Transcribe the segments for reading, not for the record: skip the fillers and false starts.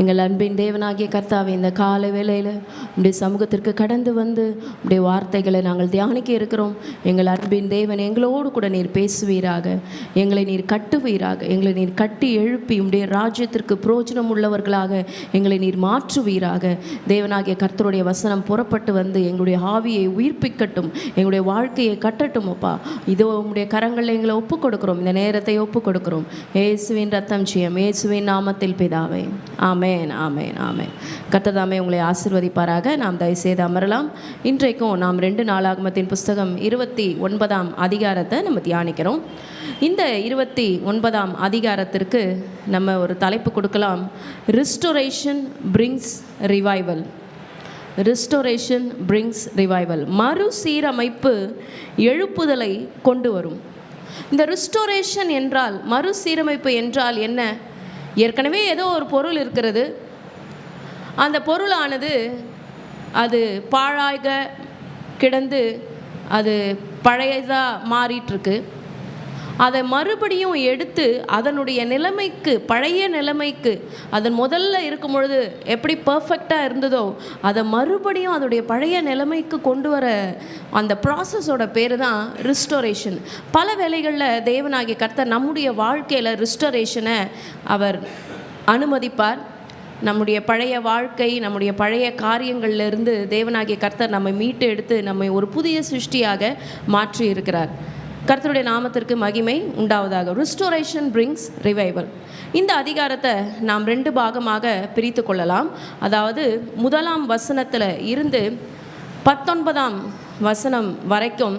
எங்கள் அன்பின் தேவனாகிய கர்த்தாவே, இந்த காலை வேளையில் உடைய சமூகத்திற்கு கடந்து வந்து உடைய வார்த்தைகளை நாங்கள் தியானிக்க இருக்கிறோம். எங்கள் அன்பின் தேவன், எங்களோடு கூட நீர் பேசுவீராக, எங்களை நீர் கட்டுவீராக, எங்களை நீர் கட்டி எழுப்பி உடைய ராஜ்யத்திற்கு புரோஜனம் உள்ளவர்களாக எங்களை நீர் மாற்றுவீராக. தேவனாகிய கர்த்தருடைய வசனம் புறப்பட்டு வந்து எங்களுடைய ஆவியை உயிர்ப்பிக்கட்டும், எங்களுடைய வாழ்க்கையை கட்டட்டும். அப்பா, இதோ உங்களுடைய கரங்களில் எங்களை ஒப்புக் கொடுக்கிறோம், இந்த நேரத்தை ஒப்புக் கொடுக்கிறோம். இயேசுவின் ரத்தம் ஜெயம், இயேசுவின் நாமத்தில் பிதாவே, ஆமென், ஆமென், ஆமென். கர்த்தர் தாமே உங்களை ஆசீர்வதிப்பாராக. நாம் தயவுசெய்து அமரலாம். இன்றைக்கும் நாம் 2 நாளாகமத்தின் புஸ்தகம் 29ஆம் அதிகாரத்தை நம்ம தியானிக்கிறோம். இந்த 29ஆம் அதிகாரத்திற்கு நம்ம ஒரு தலைப்பு கொடுக்கலாம், restoration brings revival. Restoration brings revival, மறுசீரமைப்பு எழுப்புதலை கொண்டு வரும். இந்த ரிஸ்டோரேஷன் என்றால், மறுசீரமைப்பு என்றால் என்ன? ஏற்கனவே ஏதோ ஒரு பொருள் இருக்கிறது, அந்த பொருளானது அது பாழாக கிடந்து அது பழையதாக மாறிட்டுருக்கு. அதை மறுபடியும் எடுத்து அதனுடைய நிலைமைக்கு, பழைய நிலைமைக்கு, அதன் முதல்ல இருக்கும் பொழுது எப்படி பர்ஃபெக்டாக இருந்ததோ அதை மறுபடியும் அதோடைய பழைய நிலைமைக்கு கொண்டு வர அந்த ப்ராசஸோட பேர் தான் ரிஸ்டோரேஷன். பல வேளைகளில் தேவனாகிய கர்த்தர் நம்முடைய வாழ்க்கையில் ரிஸ்டோரேஷனை அவர் அனுமதிப்பார். நம்முடைய பழைய வாழ்க்கை, நம்முடைய பழைய காரியங்கள்லேருந்து தேவனாகிய கர்த்தர் நம்மை மீட்டு எடுத்து நம்மை ஒரு புதிய சிருஷ்டியாக மாற்றி இருக்கிறார். கர்த்தருடைய நாமத்திற்கு மகிமை உண்டாவதாக. Restoration brings revival. இந்த அதிகாரத்தை நாம் 2 பாகமாக பிரித்து கொள்ளலாம். அதாவது 1ஆம் வசனத்தில் இருந்து 19ஆம் வசனம் வரைக்கும்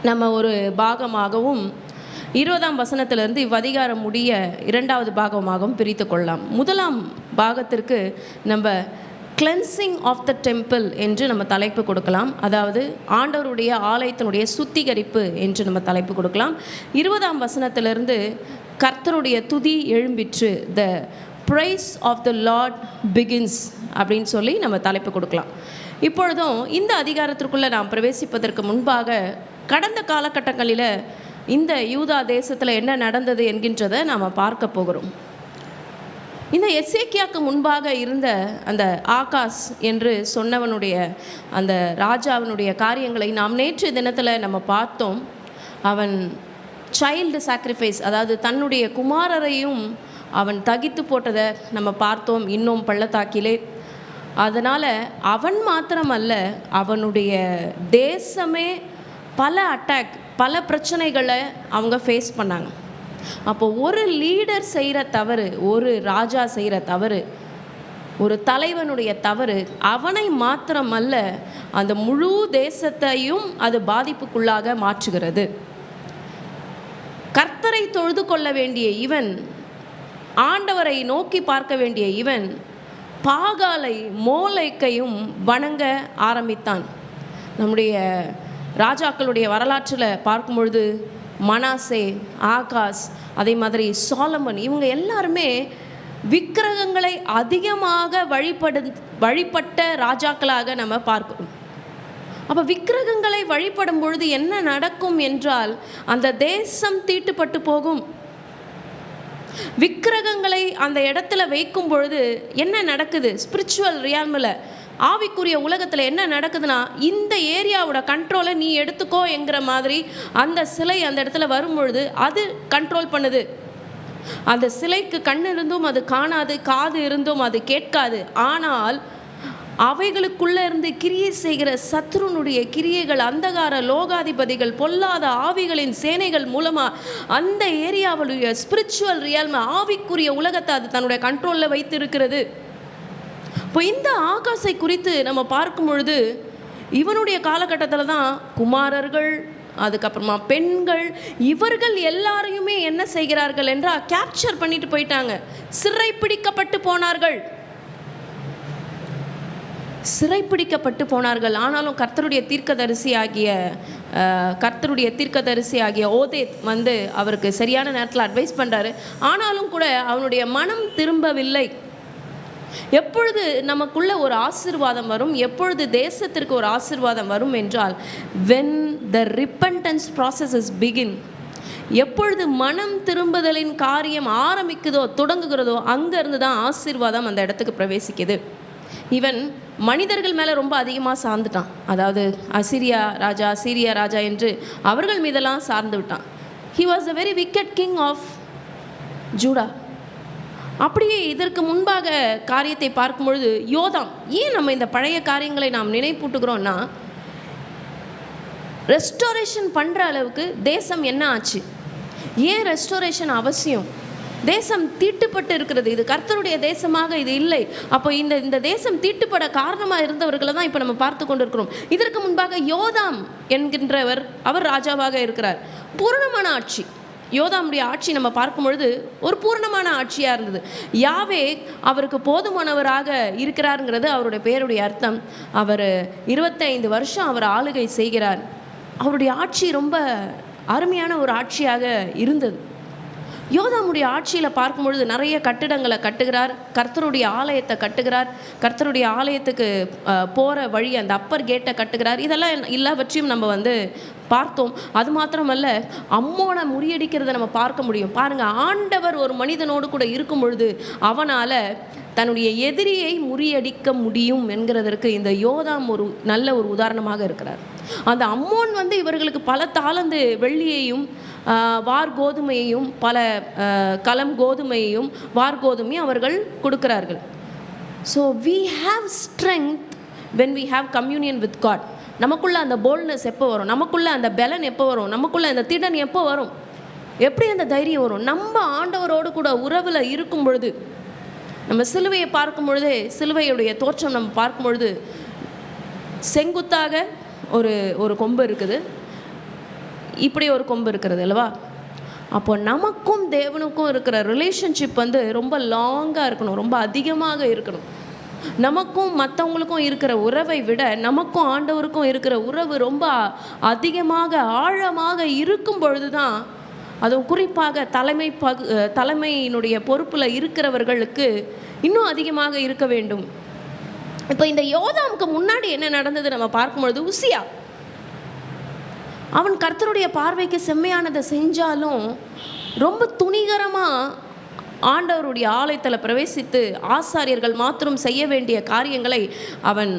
நம்ம ஒரு பாகமாகவும், 20ஆம் வசனத்திலிருந்து இவ்வதிகாரம் முடிய 2வது பாகமாகவும் பிரித்து கொள்ளலாம். 1ஆம் பாகத்திற்கு நம்ம கிளென்சிங் ஆஃப் த டெம்பிள் என்று நம்ம தலைப்பு கொடுக்கலாம். அதாவது ஆண்டவருடைய ஆலயத்தினுடைய சுத்திகரிப்பு என்று நம்ம தலைப்பு கொடுக்கலாம். 20ஆம் வசனத்திலிருந்து கர்த்தருடைய துதி எழும்பிற்று, the praise of the lord begins அப்படின்னு சொல்லி நம்ம தலைப்பு கொடுக்கலாம். இப்பொழுதும் இந்த அதிகாரத்திற்குள்ளே நாம் பிரவேசிப்பதற்கு முன்பாக கடந்த காலகட்டங்களில் இந்த யூதா தேசத்தில் என்ன நடந்தது என்கின்றதை நாம் பார்க்க போகிறோம். இந்த எசேக்கியாவுக்கு முன்பாக இருந்த அந்த ஆகாஸ் என்று சொன்னவனுடைய அந்த ராஜாவினுடைய காரியங்களை நாம் நேற்று தினத்தில் நம்ம பார்த்தோம். அவன் சைல்டு சாக்ரிஃபைஸ், அதாவது தன்னுடைய குமாரரையும் அவன் தகித்து போட்டதை நம்ம பார்த்தோம், இன்னும் பள்ளத்தாக்கிலே. அதனால் அவன் மாத்திரமல்ல, அவனுடைய தேசமே பல அட்டாக், பல பிரச்சனைகளை அவங்க ஃபேஸ் பண்ணாங்க. அப்போ ஒரு லீடர் செய்கிற தவறு, ஒரு ராஜா செய்கிற தவறு, ஒரு தலைவனுடைய தவறு அவனை மாத்திரமல்ல, அந்த முழு தேசத்தையும் அது பாதிப்புக்குள்ளாக மாற்றுகிறது. கர்த்தரை தொழுது கொள்ள வேண்டிய இவன், ஆண்டவரை நோக்கி பார்க்க வேண்டிய இவன், பாகாலை மோலைக்கையும் வணங்க ஆரம்பித்தான். நம்முடைய ராஜாக்களுடைய வரலாற்றில் பார்க்கும் பொழுது மனாசே, ஆகாஸ், அதே மாதிரி சாலமன், இவங்க எல்லாருமே விக்கிரகங்களை அதிகமாக வழிபட்ட ராஜாக்களாக நம்ம பார்க்கிறோம். அப்போ விக்கிரகங்களை வழிபடும் பொழுது என்ன நடக்கும் என்றால், அந்த தேசம் தீட்டுப்பட்டு போகும். விக்கிரகங்களை அந்த இடத்துல வைக்கும் பொழுது என்ன நடக்குது? ஸ்பிரிச்சுவல் ரியால்மில், ஆவிக்குரிய உலகத்தில் என்ன நடக்குதுன்னா, இந்த ஏரியாவோட கண்ட்ரோலை நீ எடுத்துக்கோ என்கிற மாதிரி அந்த சிலை அந்த இடத்துல வரும்பொழுது அது கண்ட்ரோல் பண்ணுது. அந்த சிலைக்கு கண் இருந்தும் அது காணாது, காது இருந்தும் அது கேட்காது. ஆனால் அவைகளுக்குள்ளே இருந்து கிரியை செய்கிற சத்ருனுடைய கிரியைகள், அந்தகார லோகாதிபதிகள், பொல்லாத ஆவிகளின் சேனைகள் மூலமாக அந்த ஏரியாவுடைய ஸ்பிரிச்சுவல் ரியால்மை, ஆவிக்குரிய உலகத்தை அது தன்னுடைய கண்ட்ரோலில் வைத்திருக்கிறது. இப்போ இந்த ஆகாசை குறித்து நம்ம பார்க்கும் பொழுது, இவனுடைய காலகட்டத்தில் தான் குமாரர்கள், அதுக்கப்புறமா பெண்கள், இவர்கள் எல்லாரையுமே என்ன செய்கிறார்கள் என்றால் கேப்சர் பண்ணிட்டு போயிட்டாங்க, சிறைப்பிடிக்கப்பட்டு போனார்கள். ஆனாலும் கர்த்தருடைய தீர்க்கதரிசி ஆகிய ஓதேத் வந்து அவருக்கு சரியான நேரத்தில் அட்வைஸ் பண்ணுறாரு. ஆனாலும் கூட அவனுடைய மனம் திரும்பவில்லை. எப்பொழுது நமக்குள்ள ஒரு ஆசீர்வாதம் வரும், எப்பொழுது தேசத்திற்கு ஒரு ஆசீர்வாதம் வரும் என்றால், when the repentance process is begin, எப்பொழுது மனம் திரும்புதலின் காரியம் ஆரம்பிக்குதோ தொடங்குகிறதோ அங்கேருந்து தான் ஆசீர்வாதம் அந்த இடத்துக்கு பிரவேசிக்குது. ஈவன் மனிதர்கள் மேலே ரொம்ப அதிகமாக சார்ந்துட்டான். அதாவது சீரியா ராஜா என்று அவர்கள் மீதெல்லாம் சார்ந்து விட்டான். He was a very wicked king of Judah. அப்படியே இதற்கு முன்பாக காரியத்தை பார்க்கும் பொழுது யோதாம், ஏன் நம்ம இந்த பழைய காரியங்களை நாம் நினைப்பூட்டுகிறோன்னா, ரெஸ்டோரேஷன் பண்ணுற அளவுக்கு தேசம் என்ன ஆச்சு, ஏன் ரெஸ்டோரேஷன் அவசியம், தேசம் தீட்டுப்பட்டு இருக்கிறது, இது கர்த்தருடைய தேசமாக இது இல்லை. அப்போ இந்த தேசம் தீட்டுப்பட காரணமாக இருந்தவர்களை தான் இப்போ நம்ம பார்த்து கொண்டு இருக்கிறோம். இதற்கு முன்பாக யோதாம் என்கின்றவர் அவர் ராஜாவாக இருக்கிறார். பூரணமான ஆட்சி, யோதாமுடைய ஆட்சி நம்ம பார்க்கும் பொழுது ஒரு பூர்ணமான ஆட்சியாக இருந்தது. யாவே அவருக்கு போதுமானவராக இருக்கிறாருங்கிறது அவருடைய பேருடைய அர்த்தம். அவர் 25 வருஷம் அவர் ஆளுகை செய்கிறார். அவருடைய ஆட்சி ரொம்ப அருமையான ஒரு ஆட்சியாக இருந்தது. யோதாமுடைய ஆட்சியில் பார்க்கும்பொழுது நிறைய கட்டிடங்களை கட்டுகிறார், கர்த்தருடைய ஆலயத்தை கட்டுகிறார், கர்த்தருடைய ஆலயத்துக்கு போகிற வழி அந்த அப்பர் கேட்டை கட்டுகிறார். இதெல்லாம் எல்லாவற்றையும் நம்ம பார்த்தோம். அது மாத்திரமல்ல, அம்மோனை முறியடிக்கிறத நம்ம பார்க்க முடியும். பாருங்கள், ஆண்டவர் ஒரு மனிதனோடு கூட இருக்கும் பொழுது அவனால் தன்னுடைய எதிரியை முறியடிக்க முடியும் என்கிறதற்கு இந்த யோதாம் ஒரு நல்ல ஒரு உதாரணமாக இருக்கிறார். அந்த அம்மோன் இவர்களுக்கு பல தாளந்து வெள்ளியையும் வார்கோதுமையையும் பல களம் கோதுமையையும் வார்கோதுமையும் அவர்கள் கொடுக்கிறார்கள். So we have strength when we have communion with God. நமக்குள்ள அந்த போல்ட்னஸ் எப்போ வரும், நமக்குள்ள அந்த பலன் எப்போ வரும், நமக்குள்ள அந்த திடன் எப்போ வரும், எப்படி அந்த தைரியம் வரும், நம்ம ஆண்டவரோடு கூட உறவில் இருக்கும் பொழுது. நம்ம சிலுவையை பார்க்கும் பொழுதே, சிலுவையுடைய தோற்றம் நம்ம பார்க்கும் பொழுது செங்குத்தாக ஒரு கொம்பு இருக்குது, இப்படி ஒரு கொம்பு இருக்கிறது அல்லவா. அப்போ நமக்கும் தேவனுக்கும் இருக்கிற ரிலேஷன்ஷிப் ரொம்ப லாங்காக இருக்கணும், ரொம்ப அதிகமாக இருக்கணும். நமக்கும் மற்றவங்களுக்கும் இருக்கிற உறவை விட நமக்கும் ஆண்டவருக்கும் இருக்கிற உறவு ரொம்ப அதிகமாக ஆழமாக இருக்கும் பொழுது தான், அதுவும் குறிப்பாக தலைமையினுடைய பொறுப்பில் இருக்கிறவர்களுக்கு இன்னும் அதிகமாக இருக்க வேண்டும். இப்போ இந்த யோதாமுக்கு முன்னாடி என்ன நடந்தது நம்ம பார்க்கும்பொழுது, உசியா அவன் கர்த்தருடைய பார்வைக்கு செம்மையானதை செஞ்சாலும் ரொம்ப துணிகரமாக ஆண்டவருடைய ஆலயத்தில் பிரவேசித்து ஆசாரியர்கள் மாத்திரம் செய்ய வேண்டிய காரியங்களை அவன்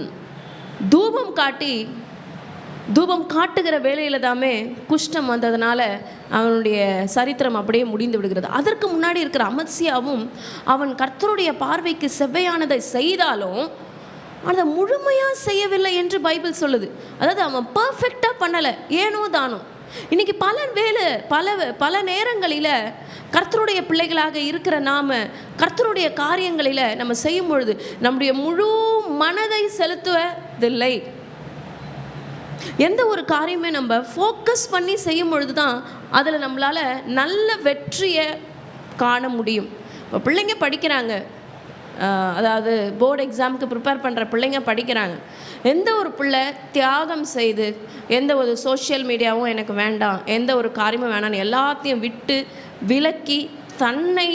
தூபம் காட்டுகிற வேலையில் தாமே குஷ்டம் வந்ததுனால அவனுடைய சரித்திரம் அப்படியே முடிந்து விடுகிறது. அதற்கு முன்னாடி இருக்கிற அமத்சியாவும் அவன் கர்த்தருடைய பார்வைக்கு செவ்வையானதை செய்தாலும் அதை முழுமையாக செய்யவில்லை என்று பைபிள் சொல்லுது. அதாவது அவன் பர்ஃபெக்டாக பண்ணலை, ஏனோ தானோ. இன்றைக்கி பல நேரங்களில் கர்த்தருடைய பிள்ளைகளாக இருக்கிற நாம் கர்த்தருடைய காரியங்களில் நம்ம செய்யும் பொழுது நம்முடைய முழு மனதை செலுத்துவதில்லை. எந்த ஒரு காரியமே நம்ம ஃபோக்கஸ் பண்ணி செய்யும் பொழுது தான் அதில் நம்மளால் நல்ல வெற்றியை காண முடியும். இப்போ பிள்ளைங்க படிக்கிறாங்க, அதாவது போர்டு எக்ஸாமுக்கு ப்ரிப்பேர் பண்ணுற பிள்ளைங்க படிக்கிறாங்க. எந்த ஒரு பிள்ளை தியாகம் செய்து, எந்த ஒரு சோஷியல் மீடியாவும் எனக்கு வேண்டாம், எந்த ஒரு காரியமும் வேண்டாம்னு எல்லாத்தையும் விட்டு விலக்கி தன்னை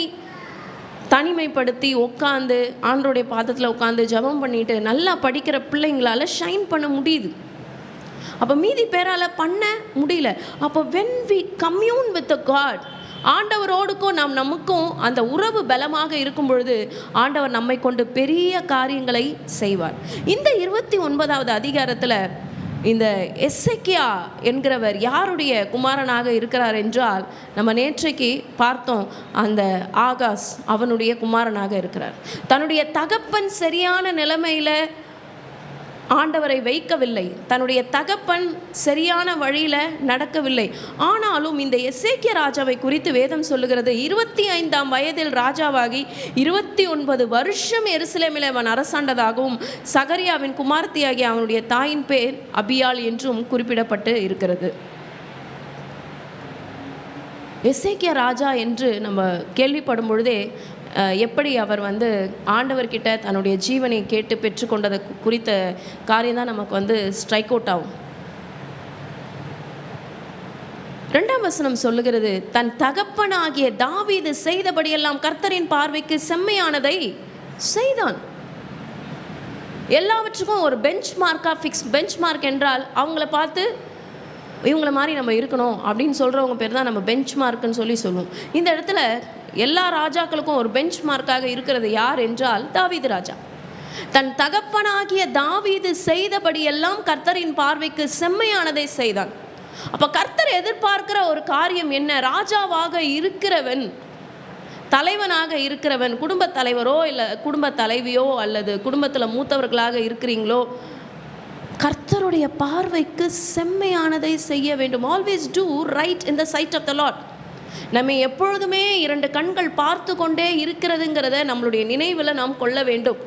தனிமைப்படுத்தி உட்காந்து ஆண்டவருடைய பாதத்தில் உட்காந்து ஜெபம் பண்ணிட்டு நல்லா படிக்கிற பிள்ளைங்களால் ஷைன் பண்ண முடியுது. அப்போ மீதி பேரால் பண்ண முடியல. அப்போ when we commune with the God, ஆண்டவரோடுக்கும் நமக்கும் அந்த உறவு பலமாக இருக்கும் பொழுது ஆண்டவர் நம்மை கொண்டு பெரிய காரியங்களை செய்வார். இந்த 29வது அதிகாரத்தில் இந்த எசேக்கியா என்கிறவர் யாருடைய குமாரனாக இருக்கிறார் என்றால், நம்ம நேற்றைக்கு பார்த்தோம், அந்த ஆகாஸ் அவனுடைய குமாரனாக இருக்கிறார். தன்னுடைய தகப்பன் சரியான நிலைமையில் ஆண்டவரை வைக்கவில்லை, தன்னுடைய தகப்பன் சரியான வழியில் நடக்கவில்லை. ஆனாலும் இந்த எசேக்கியா ராஜாவை குறித்து வேதம் சொல்லுகிறது, 25ஆம் வயதில் ராஜாவாகி 29 வருஷம் எருசலேமில் அவன் அரசாண்டதாகவும் சகரியாவின் குமாரத்தியாகிய அவனுடைய தாயின் பேர் அபியாள் என்றும் குறிப்பிடப்பட்டு இருக்கிறது. எசேக்கியா ராஜா என்று நம்ம கேள்விப்படும் பொழுதே எப்படி அவர் ஆண்டவர்கிட்ட தன்னுடைய ஜீவனை கேட்டு பெற்றுக்கொண்டதை குறித்த காரியம் தான் நமக்கு ஸ்ட்ரைக் அவுட் ஆகும். 2ஆம் வசனம் சொல்லுகிறது, தன் தகப்பனாகிய தாவீது செய்தபடியெல்லாம் கர்த்தரின் பார்வைக்கு செம்மையானதை செய்தான். எல்லாவற்றுக்கும் ஒரு பெஞ்ச் மார்க் என்றால் அவங்கள பார்த்து இவங்கள மாதிரி நம்ம இருக்கணும் அப்படின்னு சொல்கிறவங்க பேர் தான் நம்ம பெஞ்ச் மார்க்குன்னு சொல்லுவோம். இந்த இடத்துல எல்லா ராஜாக்களுக்கும் ஒரு பெஞ்ச் மார்க்காக இருக்கிறது யார் என்றால் தாவீது ராஜா. தன் தகப்பனாகிய தாவீது செய்தபடியெல்லாம் கர்த்தரின் பார்வைக்கு செம்மையானதை செய்தான். அப்போ கர்த்தர் எதிர்பார்க்கிற ஒரு காரியம் என்ன? ராஜாவாக இருக்கிறவன், தலைவனாக இருக்கிறவன், குடும்ப தலைவரோ இல்லை குடும்ப தலைவியோ அல்லது குடும்பத்தில் மூத்தவர்களாக இருக்கிறீங்களோ, கர்த்தருடைய பார்வைக்கு செம்மையானதை செய்ய வேண்டும். Always do right in the sight of the lord. நம்ம எப்பொழுதுமே 2 கண்கள் பார்த்து கொண்டே இருக்கிறதுங்கிறத நம்மளுடைய நினைவில் நாம் கொள்ள வேண்டும்.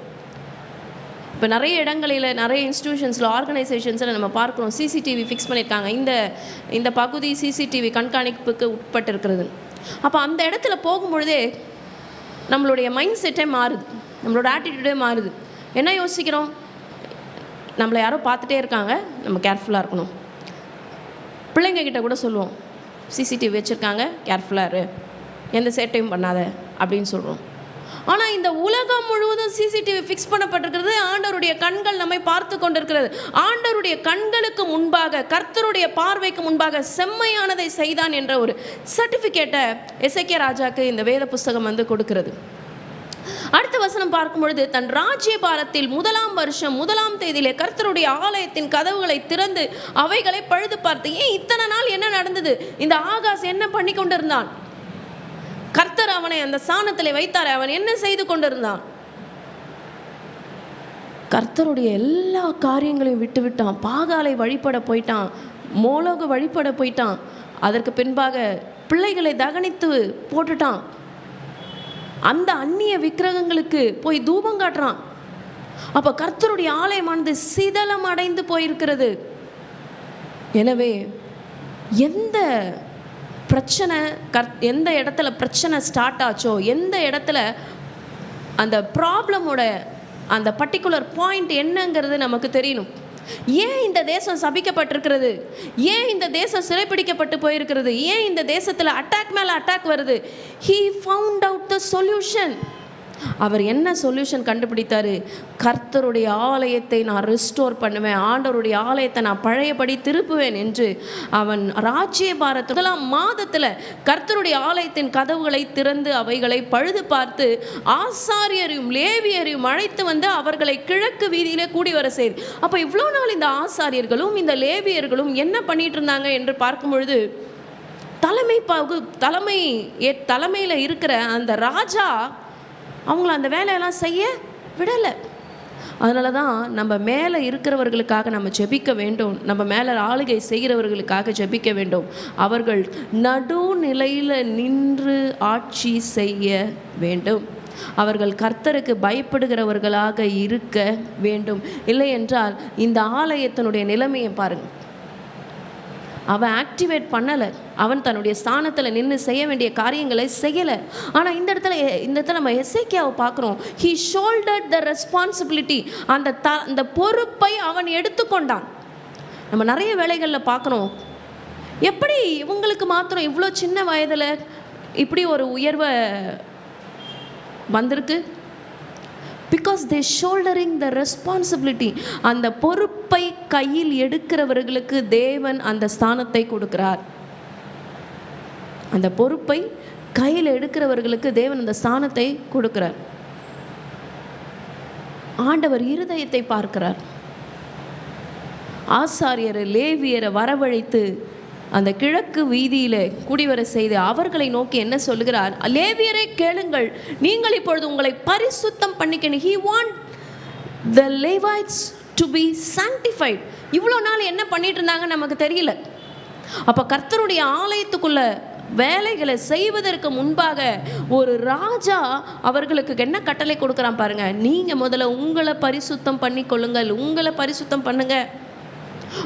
இப்போ நிறைய இடங்களில், நிறைய இன்ஸ்டிடியூஷன்ஸில், ஆர்கனைசேஷன்ஸில் நம்ம பார்க்குறோம், சிசிடிவி ஃபிக்ஸ் பண்ணியிருக்காங்க. இந்த பகுதி சிசிடிவி கண்காணிப்புக்கு உட்பட்டு இருக்கிறது. அப்போ அந்த இடத்துல போகும்பொழுதே நம்மளுடைய மைண்ட் செட்டே மாறுது, நம்மளோட ஆட்டிடியூடே மாறுது. என்ன யோசிக்கிறோம்? நம்மளை யாரோ பார்த்துட்டே இருக்காங்க, நம்ம கேர்ஃபுல்லாக இருக்கணும். பிள்ளைங்க கிட்ட கூட சொல்லுவோம், சிசிடிவி வச்சுருக்காங்க, கேர்ஃபுல்லாக இரு, எந்த சேட்டையும் பண்ணாத அப்படின்னு சொல்கிறோம். ஆனால் இந்த உலகம் முழுவதும் சிசிடிவி ஃபிக்ஸ் பண்ணப்பட்டிருக்கிறது. ஆண்டவருடைய கண்கள் நம்மை பார்த்து கொண்டிருக்கிறது. ஆண்டவருடைய கண்களுக்கு முன்பாக, கர்த்தருடைய பார்வைக்கு முன்பாக செம்மையானதை செய்தான் என்ற ஒரு சர்டிஃபிகேட்டை எசேக்கியா ராஜாக்கு இந்த வேத புஸ்தகம் கொடுக்கிறது. அடுத்த வசனம் பார்க்கும் பொழுது, தன் ராஜ்யபாரத்தில் 1ஆம் வருஷம் 1ஆம் தேதியிலே கர்த்தருடைய ஆலயத்தின் கதவுகளை திறந்து அவைகளை பழுது பார்த்து. ஏன் இத்தனை நாள் என்ன நடந்தது? இந்த ஆகாஸ் என்ன பண்ணி கொண்டிருந்தான்? கர்த்தர் அவனை அந்த ஸ்தானத்தில் வைத்தார். அவன் என்ன செய்து கொண்டிருந்தான்? கர்த்தருடைய எல்லா காரியங்களையும் விட்டு விட்டான். பாகாலை வழிபட போயிட்டான், மோலோக வழிபட போயிட்டான். அதற்கு பின்பாக பிள்ளைகளை தகனித்து போட்டுட்டான். அந்த அந்நிய விக்கிரகங்களுக்கு போய் தூபம் காட்டுறான். அப்போ கர்த்தருடைய ஆலயமானது சிதலம் அடைந்து போயிருக்கிறது. எனவே எந்த பிரச்சனை, எந்த இடத்துல பிரச்சனை ஸ்டார்ட் ஆச்சோ, எந்த இடத்துல அந்த ப்ராப்ளமோட அந்த பர்டிகுலர் பாயிண்ட் என்னங்கிறது நமக்கு தெரியணும். ஏன் இந்த தேசம் சபிக்கப்பட்டிருக்கிறது? ஏன் இந்த தேசம் சிறைப்பிடிக்கப்பட்டு போயிருக்கிறது? ஏன் இந்த தேசத்தில் அட்டாக் மேலே அட்டாக் வருது? He found out the solution. அவர் என்ன சொல்யூஷன் கண்டுபிடித்தாரு? கர்த்தருடைய ஆலயத்தை நான் ரிஸ்டோர் பண்ணுவேன், ஆண்டவருடைய ஆலயத்தை நான் பழையபடி திருப்புவேன் என்று அவன் ராஜ்யபாரத்து 1ஆம் மாதத்தில் கர்த்தருடைய ஆலயத்தின் கதவுகளை திறந்து அவைகளை பழுது பார்த்து ஆசாரியரையும் லேவியரையும் அழைத்து அவர்களை கிழக்கு வீதியிலே கூடி வர செய்து. அப்போ இவ்வளோ நாள் இந்த ஆசாரியர்களும் இந்த லேவியர்களும் என்ன பண்ணிட்டு இருந்தாங்க என்று பார்க்கும் பொழுது, தலைமையில் இருக்கிற அந்த ராஜா அவங்கள அந்த வேலையெல்லாம் செய்ய விடலை. அதனால தான் நம்ம மேலே இருக்கிறவர்களுக்காக நம்ம ஜெபிக்க வேண்டும், நம்ம மேலே ஆளுகை செய்கிறவர்களுக்காக ஜெபிக்க வேண்டும். அவர்கள் நடுநிலையில் நின்று ஆட்சி செய்ய வேண்டும். அவர்கள் கர்த்தருக்கு பயப்படுகிறவர்களாக இருக்க வேண்டும். இல்லை என்றால் இந்த ஆலயத்தினுடைய நிலைமையை பாருங்கள். அவன் ஆக்டிவேட் பண்ணலை, அவன் தன்னுடைய ஸ்தானத்தில் நின்று செய்ய வேண்டிய காரியங்களை செய்யலை. ஆனால் இந்த இடத்துல நம்ம எசேக்கியாவை பார்க்குறோம். He shouldered the responsibility. அந்த பொறுப்பை அவன் எடுத்துக்கொண்டான். நம்ம நிறைய வேலைகளில் பார்க்குறோம், எப்படி இவங்களுக்கு மாத்திரம் இவ்வளோ சின்ன வயதில் இப்படி ஒரு உயர்வை வந்திருக்கு? Because they shouldering the responsibility. அந்த பொறுப்பை கையில் எடுக்கிறவர்களுக்கு தேவன் அந்த ஸ்தானத்தை கொடுக்கிறார். அந்த பொறுப்பை கையில் எடுக்கிறவர்களுக்கு தேவன் அந்த ஸ்தானத்தை கொடுக்கிறார். ஆண்டவர் இருதயத்தை பார்க்கிறார். ஆசாரியரை லேவியரை வரவழைத்து அந்த கிழக்கு வீதியில் குடிவர செய்து அவர்களை நோக்கி என்ன சொல்லுகிறார்? லேவியரை கேளுங்கள், நீங்கள் இப்பொழுது உங்களை பரிசுத்தம் பண்ணிக்கணும். He want the Levites to be sanctified. இவ்வளோ நாள் என்ன பண்ணிட்டு இருந்தாங்க நமக்கு தெரியல. அப்போ கர்த்தருடைய ஆலயத்துக்குள்ள வேலைகளை செய்வதற்கு முன்பாக ஒரு ராஜா அவர்களுக்கு என்ன கட்டளை கொடுக்குறான் பாருங்க. நீங்கள் முதல்ல உங்களை பரிசுத்தம் பண்ணிக்கொள்ளுங்கள், உங்களை பரிசுத்தம் பண்ணுங்க.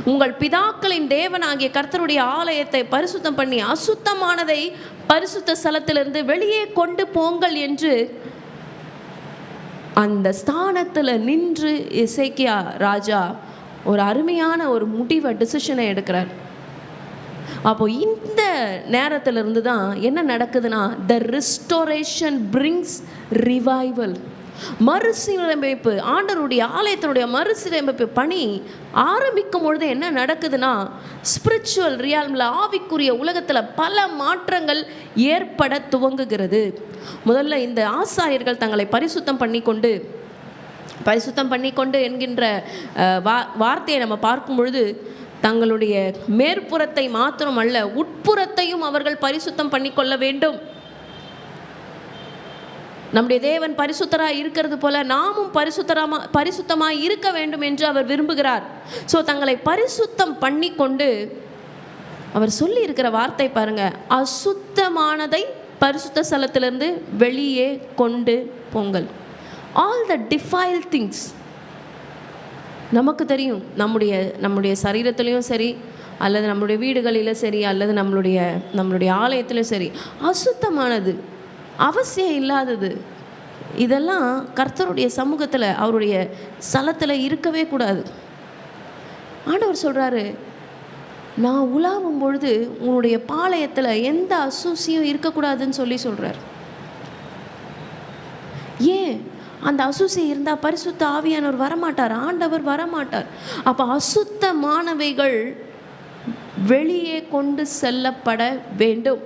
உங்கள் பிதாக்களின் தேவனாகிய கர்த்தருடைய ஆலயத்தை பரிசுத்தம் பண்ணி அசுத்தமானதை பரிசுத்த ஸ்தலத்திலிருந்து வெளியே கொண்டு போங்கள் என்று அந்த ஸ்தானத்தில் நின்று எசேக்கியா ராஜா ஒரு அருமையான ஒரு முடிவை, டிசிஷனை எடுக்கிறார். அப்போ இந்த நேரத்திலிருந்து தான் என்ன நடக்குதுன்னா, த ரிஸ்டோரேஷன் பிரிங்ஸ் ரிவைவல். மறுசீரமைப்பு, ஆண்டவருடைய ஆலயத்தினுடைய மறுசீரமைப்பு பணி ஆரம்பிக்கும் பொழுது என்ன நடக்குதுன்னா, ஸ்பிரிச்சுவல் ரியால்மில், ஆவிக்குரிய உலகத்தில் பல மாற்றங்கள் ஏற்பட துவங்குகிறது. முதல்ல இந்த ஆசாரியர்கள் தங்களை பரிசுத்தம் பண்ணிக்கொண்டு என்கின்ற வார்த்தையை நம்ம பார்க்கும் பொழுது, தங்களுடைய மேற்புறத்தை மாத்திரமல்ல உட்புறத்தையும் அவர்கள் பரிசுத்தம் பண்ணிக்கொள்ள வேண்டும். நம்முடைய தேவன் பரிசுத்தராக இருக்கிறது போல நாமும் பரிசுத்தமாக இருக்க வேண்டும் என்று அவர் விரும்புகிறார். ஸோ தங்களை பரிசுத்தம் பண்ணிக்கொண்டு அவர் சொல்லி இருக்கிற வார்த்தை பாருங்க, அசுத்தமானதை பரிசுத்த ஸ்தலத்திலிருந்து வெளியே கொண்டு போங்கள். All the defile things. நமக்கு தெரியும், நம்முடைய சரீரத்திலையும் சரி, அல்லது நம்முடைய வீடுகளிலும் சரி, அல்லது நம்மளுடைய ஆலயத்திலும் சரி, அசுத்தமானது, அவசியம் இல்லாதது, இதெல்லாம் கர்த்தருடைய சமூகத்தில், அவருடைய ஸ்தலத்தில் இருக்கவே கூடாது. ஆண்டவர் சொல்கிறாரு, நான் உலாவும் பொழுது உன்னுடைய பாளையத்தில் எந்த அசூசியும் இருக்கக்கூடாதுன்னு சொல்கிறார். ஏன்? அந்த அசுசி இருந்தால் பரிசுத்த ஆவியானவர் வரமாட்டார், ஆண்டவர் வரமாட்டார். அப்போ அசுத்தமானவைகள் வெளியே கொண்டு செல்லப்பட வேண்டும்.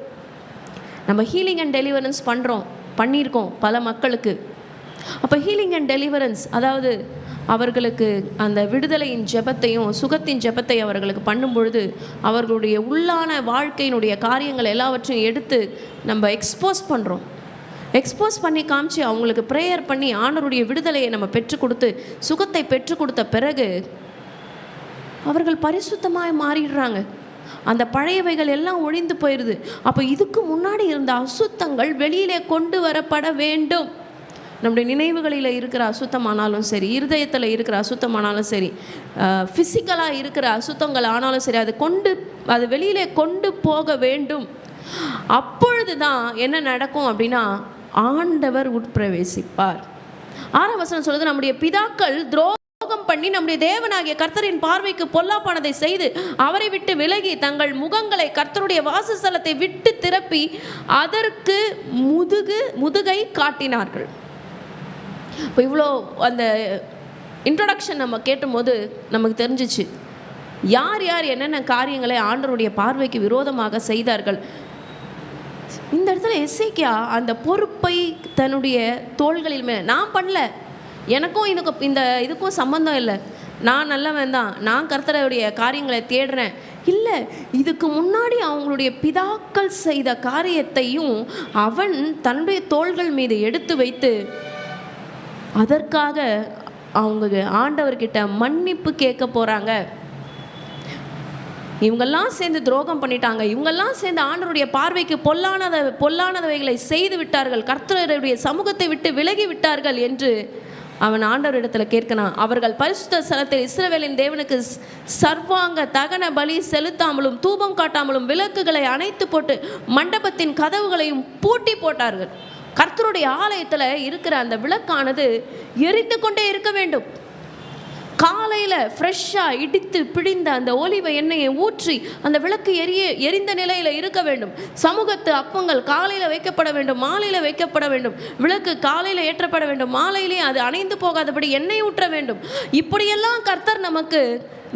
நம்ம ஹீலிங் அண்ட் டெலிவரன்ஸ் பண்ணியிருக்கோம் பல மக்களுக்கு. அப்போ ஹீலிங் அண்ட் டெலிவரன்ஸ், அதாவது அவர்களுக்கு அந்த விடுதலையின் ஜெபத்தையும் சுகத்தின் ஜெபத்தை அவர்களுக்கு பண்ணும் பொழுது, அவர்களுடைய உள்ளான வாழ்க்கையினுடைய காரியங்கள் எல்லாவற்றையும் எடுத்து நம்ம எக்ஸ்போஸ் பண்ணி காமிச்சு அவங்களுக்கு ப்ரேயர் பண்ணி ஆண்டவருடைய விடுதலையை நம்ம பெற்றுக் கொடுத்து சுகத்தை பெற்றுக் கொடுத்த பிறகு அவர்கள் பரிசுத்தமாக மாறிடுறாங்க. அந்த பழையவைகள் எல்லாம் ஒழிந்து போயிடுது. அப்போ இதுக்கு முன்னாடி இருந்த அசுத்தங்கள் வெளியிலே கொண்டு வரப்பட வேண்டும். நம்முடைய நினைவுகளில் இருக்கிற அசுத்தமானாலும் சரி, இருதயத்தில் இருக்கிற அசுத்தமானாலும் சரி, ஃபிசிக்கலாக இருக்கிற அசுத்தங்கள் ஆனாலும் சரி, அது வெளியிலே கொண்டு போக வேண்டும். அப்பொழுது தான் என்ன நடக்கும் அப்படின்னா, ஆண்டவர் உட்பிரவேசிப்பார். 6ஆம் வசனம் சொல்லுது, நம்முடைய பிதாக்கள் துரோகம் பண்ணி நம்முடைய தேவனாகிய கர்த்தரின் பார்வைக்கு பொல்லாப்பானதை செய்து அவரை விட்டு விலகி தங்கள் முகங்களை கர்த்தருடைய வாசஸ்தலத்தை விட்டு திறப்பி அதற்கு முதுகை காட்டினார்கள். இப்போ இவ்வளோ அந்த இன்ட்ரோடக்ஷன் நம்ம கேட்டும்போது நமக்கு தெரிஞ்சிச்சு யார் என்னென்ன காரியங்களை ஆண்டவருடைய பார்வைக்கு விரோதமாக செய்தார்கள். இந்த இடத்துல எசேக்கியா அந்த பொறுப்பை தன்னுடைய தோள்களில் மேலே, நான் பண்ணல, எனக்கும் இதுக்கும் சம்பந்தம் இல்லை, நான் நல்லவன் தான், நான் கர்த்தருடைய காரியங்களை தேடுறேன், இல்லை, இதுக்கு முன்னாடி அவங்களுடைய பிதாக்கள் செய்த காரியத்தையும் அவன் தன்னுடைய தோள்கள் மீது எடுத்து வைத்து அதற்காக அவங்க ஆண்டவர்கிட்ட மன்னிப்பு கேட்க போகிறாங்க. இவங்கெல்லாம் சேர்ந்து துரோகம் பண்ணிட்டாங்க, இவங்கெல்லாம் சேர்ந்து ஆண்டவருடைய பார்வைக்கு பொல்லானவைகளை செய்து விட்டார்கள், கர்த்தருடைய சமூகத்தை விட்டு விலகி விட்டார்கள் என்று அவன் ஆண்டவரிடத்தில் கேட்கணும். அவர்கள் பரிசுத்த ஸ்தலத்தில் இஸ்ரவேலின் தேவனுக்கு சர்வாங்க தகன பலி செலுத்தாமலும் தூபம் காட்டாமலும் விளக்குகளை அணைத்து போட்டு மண்டபத்தின் கதவுகளையும் பூட்டி போட்டார்கள். கர்த்தருடைய ஆலயத்தில் இருக்கிற அந்த விளக்கானது எரிந்து கொண்டே இருக்க வேண்டும். காலையில் ஃப்ரெஷ்ஷாக இடித்து பிழிந்த அந்த ஒலிவ எண்ணெயை ஊற்றி அந்த விளக்கு எரிந்த நிலையில் இருக்க வேண்டும். சமூகத்து அப்பங்கள் காலையில் வைக்கப்பட வேண்டும், மாலையில் வைக்கப்பட வேண்டும். விளக்கு காலையில் ஏற்றப்பட வேண்டும், மாலையிலே அது அணைந்து போகாதபடி எண்ணெய் ஊற்ற வேண்டும். இப்படியெல்லாம் கர்த்தர் நமக்கு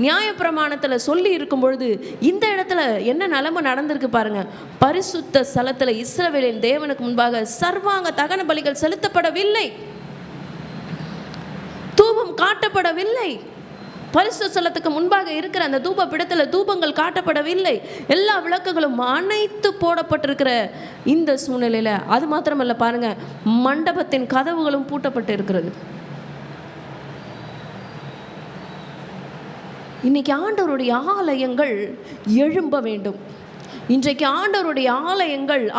நியாயப்பிரமாணத்தில் சொல்லி இருக்கும் பொழுது இந்த இடத்துல என்ன நிலைமை நடந்திருக்கு பாருங்க. பரிசுத்த ஸ்தலத்தில் இஸ்ரவேலின் தேவனுக்கு முன்பாக சர்வாங்க தகன பலிகள் செலுத்தப்படவில்லை, தூபம் காட்டப்படவில்லை. பரிசுத்த ஸ்தலத்துக்கு முன்பாக இருக்கிற அந்த தூப பீடத்தில் தூபங்கள் காட்டப்படவில்லை. எல்லா விளக்குகளும் அணைத்து போடப்பட்டிருக்கிற இந்த சூழ்நிலையில் அது மாத்திரமல்ல பாருங்க, மண்டபத்தின் கதவுகளும் பூட்டப்பட்டு இருக்கிறது. இன்னைக்கு ஆண்டவருடைய ஆலயங்கள் எழும்ப வேண்டும். இன்றைக்கு ஆண்டவருடைய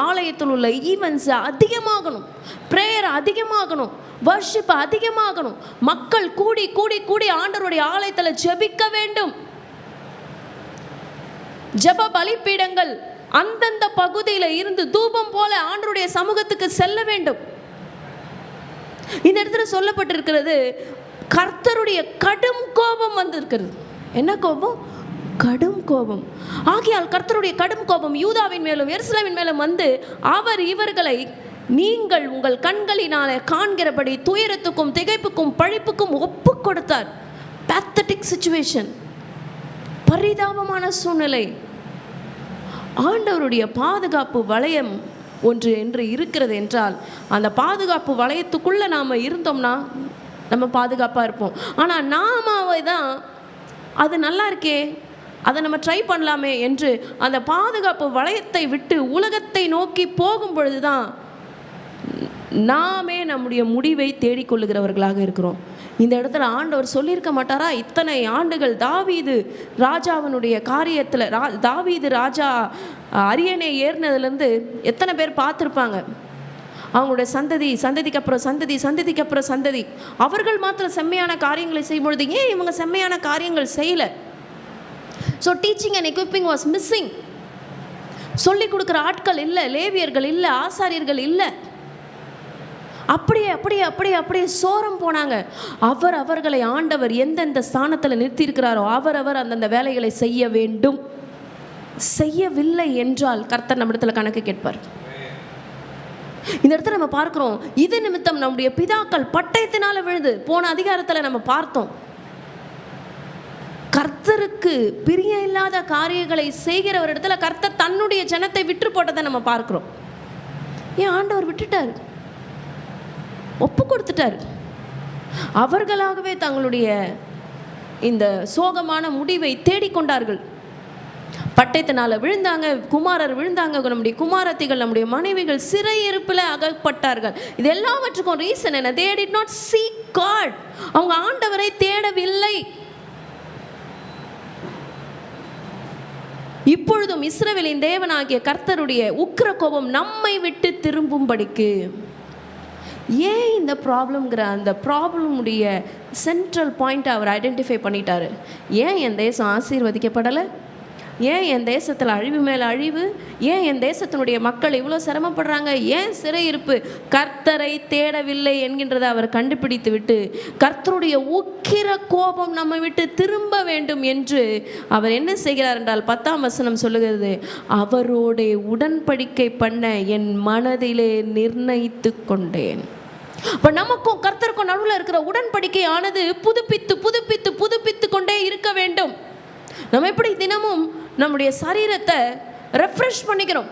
ஆலயத்தில் உள்ள ஈவென்ட்ஸ் அதிகமாகணும், ப்ரேயர் அதிகமாகணும், வர்ஷிப் அதிகமாகணும். மக்கள் கூடி கூடி கூடி ஆண்டவருடைய ஆலயத்தில் ஜெபிக்க வேண்டும். ஜெப பலிபீடங்கள் அந்தந்த பகுதியில் இருந்து தூபம் போல ஆண்டவருடைய சமூகத்துக்கு செல்ல வேண்டும். இந்த இடத்துல சொல்லப்பட்டிருக்கிறது, கர்த்தருடைய கடும் கோபம் வந்திருக்கிறது. என்ன கோபம்? கடும் கோபம். ஆகையால் கர்த்தருடைய கடும் கோபம் யூதாவின் மேலும் எருசலேமின் மேலும் வந்து அவர் இவர்களை நீங்கள் உங்கள் கண்களினாலே காண்கிறபடி துயரத்துக்கும் திகைப்புக்கும் பழிப்புக்கும் ஒப்பு கொடுத்தார். பேத்தட்டிக் சிச்சுவேஷன், பரிதாபமான சூழ்நிலை. ஆண்டவருடைய பாதுகாப்பு வளையம் ஒன்று என்று இருக்கிறது என்றால், அந்த பாதுகாப்பு வளையத்துக்குள்ளே நாம் இருந்தோம்னா நம்ம பாதுகாப்பாக இருப்போம். ஆனால் நாமாவை தான் அது நல்லா இருக்கே, அதை நம்ம ட்ரை பண்ணலாமே என்று அந்த பாதுகாப்பு வளையத்தை விட்டு உலகத்தை நோக்கி போகும் பொழுது தான் நாமே நம்முடைய முடிவை தேடிக்கொள்ளுகிறவர்களாக இருக்கிறோம். இந்த இடத்துல ஆண்டவர் சொல்லியிருக்க மாட்டாரா? இத்தனை ஆண்டுகள் தாவீது ராஜாவினுடைய காரியத்தில், தாவீது ராஜா அரியணை ஏறினதுலேருந்து எத்தனை பேர் பார்த்துருப்பாங்க? அவங்களுடைய சந்ததிக்கு அப்புறம் சந்ததிக்கு அப்புறம் சந்ததி, அவர்கள் மாத்திரம் செம்மையான காரியங்களை செய்யும் பொழுது ஏன் இவங்க செம்மையான காரியங்கள் செய்யலை? So teaching and equipping was missing. சொல்லிக் கொடுக்குற ஆட்கள் இல்லை, லேவியர்கள் இல்லை, ஆசாரியர்கள் இல்லை. அப்படியே சோரம் போனாங்க. அவர்களை ஆண்டவர் எந்தெந்த ஸ்தானத்தில் நிறுத்தியிருக்கிறாரோ அவர் அந்தந்த வேலைகளை செய்ய வேண்டும். செய்யவில்லை என்றால் கர்த்தர் நம்மிடத்தில் கணக்கு கேட்பார். இந்த இடத்துல நம்ம பார்க்கிறோம், இது நிமித்தம் நம்முடைய பிதாக்கள் பட்டயத்தினால விழுந்து போன அதிகாரத்தில் நம்ம பார்த்தோம். கர்த்தருக்கு பிரிய இல்லாத காரியங்களை செய்கிற ஒரு இடத்துல கர்த்தர் தன்னுடைய ஜனத்தை விற்று போட்டதை நம்ம பார்க்கிறோம். ஏன் ஆண்டவர் விட்டுட்டார்? ஒப்பு கொடுத்துட்டார். அவர்களாகவே தங்களுடைய இந்த சோகமான முடிவை தேடிக்கொண்டார்கள். பட்டயத்தினால விழுந்தாங்க, குமாரர் விழுந்தாங்க, நம்முடைய குமாரத்திகள், நம்முடைய மனைவிகள் சிறையிருப்பில் அகப்பட்டார்கள். இது எல்லாவற்றுக்கும் ரீசன் என்ன? they did not seek God. அவங்க ஆண்டவரை தேடவில்லை. இப்பொழுதும் இஸ்ரவேலின் தேவனாகிய கர்த்தருடைய உக்கிர கோபம் நம்மை விட்டு திரும்பும்படிக்கு. ஏன் இந்த ப்ராப்ளம்ங்கிற அந்த ப்ராப்ளமுடைய சென்ட்ரல் பாயிண்ட்டை அவர் ஐடென்டிஃபை பண்ணிட்டாரு. ஏன் என் தேசம் ஆசீர்வதிக்கப்படலை? ஏன் என் தேசத்தில் அழிவு மேலே அழிவு? ஏன் என் தேசத்தினுடைய மக்கள் இவ்வளோ சிரமப்படுறாங்க? ஏன் சிறையிருப்பு? கர்த்தரை தேடவில்லை என்கின்றதை அவர் கண்டுபிடித்து விட்டு கர்த்தருடைய உக்கிர கோபம் நம்மை விட்டு திரும்ப வேண்டும் என்று அவர் என்ன செய்கிறார் என்றால் 10ஆம் வசனம் சொல்லுகிறது, அவரோட உடன்படிக்கை பண்ண என் மனதிலே நிர்ணயித்து கொண்டேன். இப்போ நமக்கும் கர்த்தருக்கும் நடுவில் இருக்கிற உடன்படிக்கையானது புதுப்பித்து கொண்டே இருக்க வேண்டும். நம்ம எப்படி தினமும் நம்முடைய சரீரத்தை ரெஃப்ரெஷ் பண்ணிக்கிறோம்,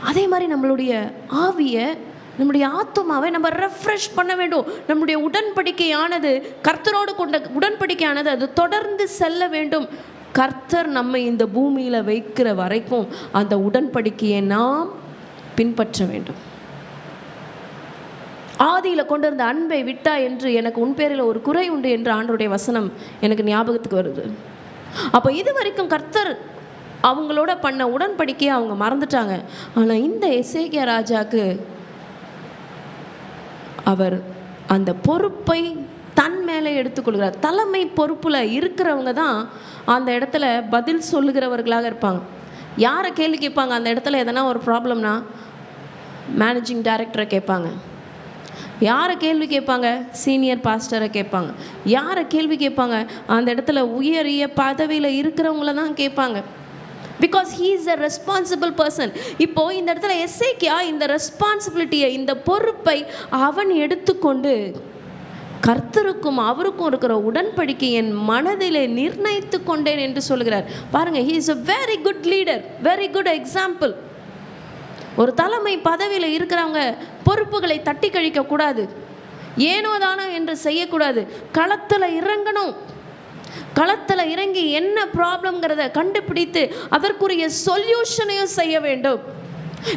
அதே மாதிரி நம்மளுடைய ஆவியை, நம்முடைய ஆத்துமாவை நம்ம ரெஃப்ரெஷ் பண்ண வேண்டும். நம்முடைய உடன்படிக்கையானது, கர்த்தரோடு கொண்ட உடன்படிக்கையானது அது தொடர்ந்து செல்ல வேண்டும். கர்த்தர் நம்மை இந்த பூமியில் வைக்கிற வரைக்கும் அந்த உடன்படிக்கையை நாம் பின்பற்ற வேண்டும். ஆதியில் கொண்டு வந்த அன்பை விட்டா என்று எனக்கு உன் பேரில் ஒரு குறை உண்டு என்று ஆண்டவருடைய வசனம் எனக்கு ஞாபகத்துக்கு வருது. அப்போ இது வரைக்கும் கர்த்தர் அவங்களோட பண்ண உடன்படிக்கையை அவங்க மறந்துட்டாங்க. ஆனால் இந்த எசேக்கியா ராஜாக்கு அவர் அந்த பொறுப்பை தன் மேலே எடுத்துக்கொள்கிறார். தலைமை பொறுப்பில் இருக்கிறவங்க தான் அந்த இடத்துல பதில் சொல்லுகிறவர்களாக இருப்பாங்க. யாரை கேள்வி கேட்பாங்க? அந்த இடத்துல எதனா ஒரு ப்ராப்ளம்னா மேனேஜிங் டைரக்டரை கேட்பாங்க. யாரை கேள்வி கேட்பாங்க? சீனியர் பாஸ்டரை கேட்பாங்க. யாரை கேள்வி கேட்பாங்க? அந்த இடத்துல உயரிய பதவியில் இருக்கிறவங்கள தான் கேட்பாங்க. Because he is a responsible person. இப்போது இந்த இடத்துல எசேக்கியா இந்த ரெஸ்பான்சிபிலிட்டியை, இந்த பொறுப்பை அவன் எடுத்துக்கொண்டு கர்த்தருக்கும் அவருக்கும் இருக்கிற உடன்படிக்கை என் மனதிலே நிர்ணயித்து கொண்டேன் என்று சொல்கிறார். பாருங்கள், he is a very good leader, very good example. ஒரு தலைமை பதவியில் இருக்கிறவங்க பொறுப்புகளை தட்டி கழிக்கக்கூடாது, ஏனோதானோ என்று செய்யக்கூடாது. களத்தில் இறங்கணும். களத்தில் இறங்கி என்ன ப்ராப்ளம்ங்கிறத கண்டுபிடித்து அதற்குரிய சொல்யூஷனையும் செய்ய வேண்டும்.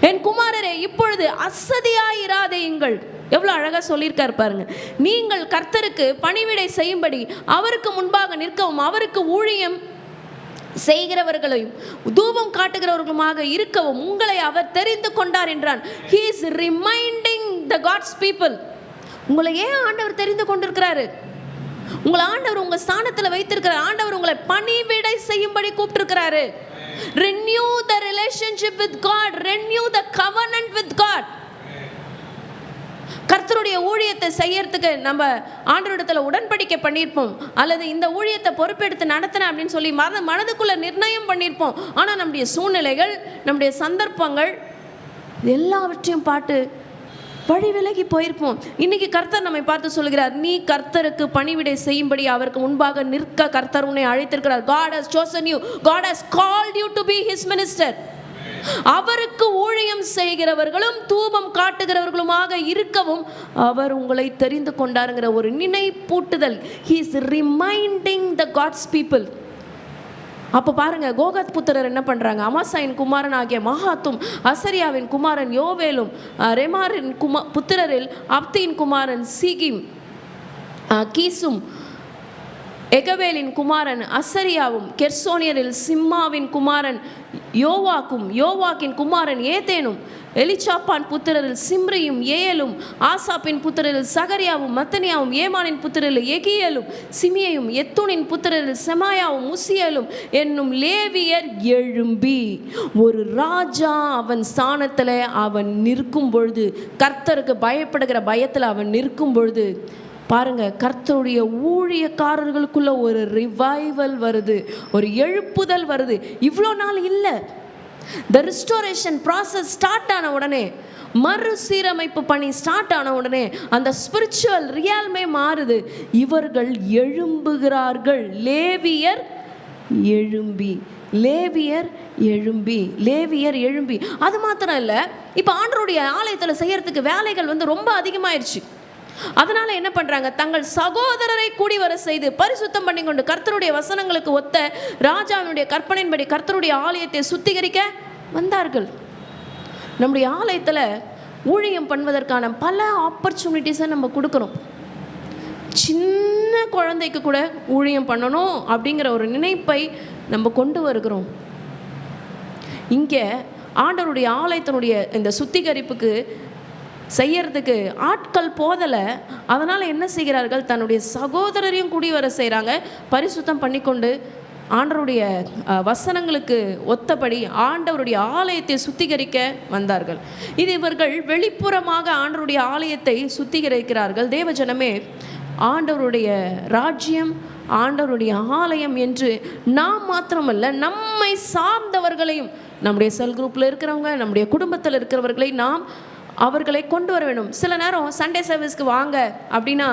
என் குமாரரே, இப்பொழுது அசதியாயிராதேயுங்கள். எவ்வளோ அழகாக சொல்லியிருக்காரு பாருங்க. நீங்கள் கர்த்தருக்கு பணிவிடை செய்யும்படி அவருக்கு முன்பாக நிற்கவும் அவருக்கு ஊழியம் செய்கிறவர்களையும் தூபம் காட்டுகிறவர்களுமாக இருக்கவும் உங்களை அவர் தெரிந்து கொண்டார் என்றான். He is reminding the God's people. உங்களை ஏன் ஆண்டவர் தெரிந்து கொண்டிருக்கிறாரு? உங்களை ஆண்டவர் உங்கள் ஸ்தானத்தில் வைத்திருக்கிறார். ஆண்டவர் உங்களை பணிவிடை செய்யும்படி கூப்பிட்டிருக்கிறாரு. Renew the relationship with God. Renew the covenant with God. கர்த்தருடைய ஊழியத்தை செய்யறதுக்கு நம்ம ஆண்டவரிடத்துல உடன்படிக்கை பண்ணியிருப்போம், அல்லது இந்த ஊழியத்தை பொறுப்பெடுத்து நடத்தினேன் அப்படின்னு சொல்லி மனதுக்குள்ள நிர்ணயம் பண்ணியிருப்போம். ஆனால் நம்முடைய சூழ்நிலைகள், நம்முடைய சந்தர்ப்பங்கள் எல்லாவற்றையும் பார்த்து வழி விலகி போயிருப்போம். இன்னைக்கு கர்த்தர் நம்மை பார்த்து சொல்கிறார், நீ கர்த்தருக்கு பணிவிடை செய்யும்படி அவருக்கு முன்பாக நிற்க கர்த்தர் உன்னை அழைத்திருக்கிறார். God has chosen you. God has called you to be his minister. அவருக்கு ஊழியம் செய்கிறவர்களும் தூபம் காட்டுகிறவர்களுமாக இருக்கவும் அவர் உங்களை தெரிந்து கொண்டாருங்கிற ஒரு நினைப்பூட்டுதல். He is reminding the God's people. அப்போ பாருங்க, கோகாத் புத்திரர் என்ன பண்ணுறாங்க? அமாசாயின் குமாரன் ஆகிய மகாத்தும், அசரியாவின் குமாரன் யோவேலும், ரெமாரின் புத்திரரில் அப்தியின் குமாரன் சீகிம், கீசும், எகவேலின் குமாரன் அசரியாவும், கெர்சோனியரில் சிம்மாவின் குமாரன் யோவாக்கும், யோவாக்கின் குமாரன் ஏதேனும், எலிச்சாப்பான் புத்திரரில் சிம்ரியும் ஏயலும், ஆசாப்பின் புத்திரரில் சகரியாவும், மத்தனியாவும், ஏமானின் புத்திரரில் எகியலும், சிமியையும், எத்துனின் புத்திரரில் செமாயாவும், முசியலும் என்னும் லேவியர் எழும்பி ஒரு ராஜா அவன் ஸ்தானத்தில் அவன் நிற்கும் பொழுது, கர்த்தருக்கு பயப்படுகிற பயத்தில் அவன் நிற்கும் பொழுது பாருங்க, கர்த்தருடைய ஊழியக்காரர்களுக்குள்ள ஒரு ரிவைவல் வருது, ஒரு எழுப்புதல் வருது. இவ்வளோ நாள் இல்லை. த ரிஸ்டோரேஷன் ப்ராசஸ் ஸ்டார்ட் ஆன உடனே, மறுசீரமைப்பு பணி ஸ்டார்ட் ஆன உடனே அந்த ஸ்பிரிச்சுவல் ரியால்மே மாறுது. இவர்கள் எழும்புகிறார்கள். லேவியர் எழும்பி, லேவியர் எழும்பி, லேவியர் எழும்பி. அது மாத்திரம் இல்லை, இப்போ ஆண்டவருடைய ஆலயத்தில் செய்யறதுக்கு வேலைகள் ரொம்ப அதிகமாயிருச்சு. அதனால என்ன பண்றாங்க? தங்கள் சகோதரரை கூடி வர செய்து பரிசுத்தம் பண்ணி கொண்டு கர்த்தருடைய வசனங்களுக்கு ஒத்த ராஜாவினுடைய கற்பனையின்படி கர்த்தருடைய ஆலயத்தை சுத்திகரிக்க வந்தார்கள். நம்முடைய ஆலயத்தில் ஊழியம் பண்ணுவதற்கான பல ஆப்பர்ச்சுனிட்டிஸை நம்ம கொடுக்குறோம். சின்ன குழந்தைக்கு கூட ஊழியம் பண்ணணும் அப்படிங்கிற ஒரு நினைப்பை நம்ம கொண்டு வருகிறோம். இங்கே ஆண்டவருடைய ஆலயத்தினுடைய இந்த சுத்திகரிப்புக்கு செய்யறதுக்கு ஆட்கள் போதலை. அதனால் என்ன செய்கிறார்கள்? தன்னுடைய சகோதரரையும் கூடி வர செய்கிறாங்க. பரிசுத்தம் பண்ணிக்கொண்டு ஆண்டவருடைய வசனங்களுக்கு ஒத்தபடி ஆண்டவருடைய ஆலயத்தை சுத்திகரிக்க வந்தார்கள். இது இவர்கள் வெளிப்புறமாக ஆண்டவருடைய ஆலயத்தை சுத்திகரிக்கிறார்கள். தேவஜனமே, ஆண்டவருடைய ராஜ்யம், ஆண்டவருடைய ஆலயம் என்று நாம் மாத்திரமல்ல, நம்மை சார்ந்தவர்களையும், நம்முடைய செல் குரூப்பில் இருக்கிறவங்க, நம்முடைய குடும்பத்தில் இருக்கிறவர்களை நாம் அவர்களை கொண்டு வர வேண்டும். சில நேரம் சண்டே சர்வீஸ்க்கு வாங்க அப்படின்னா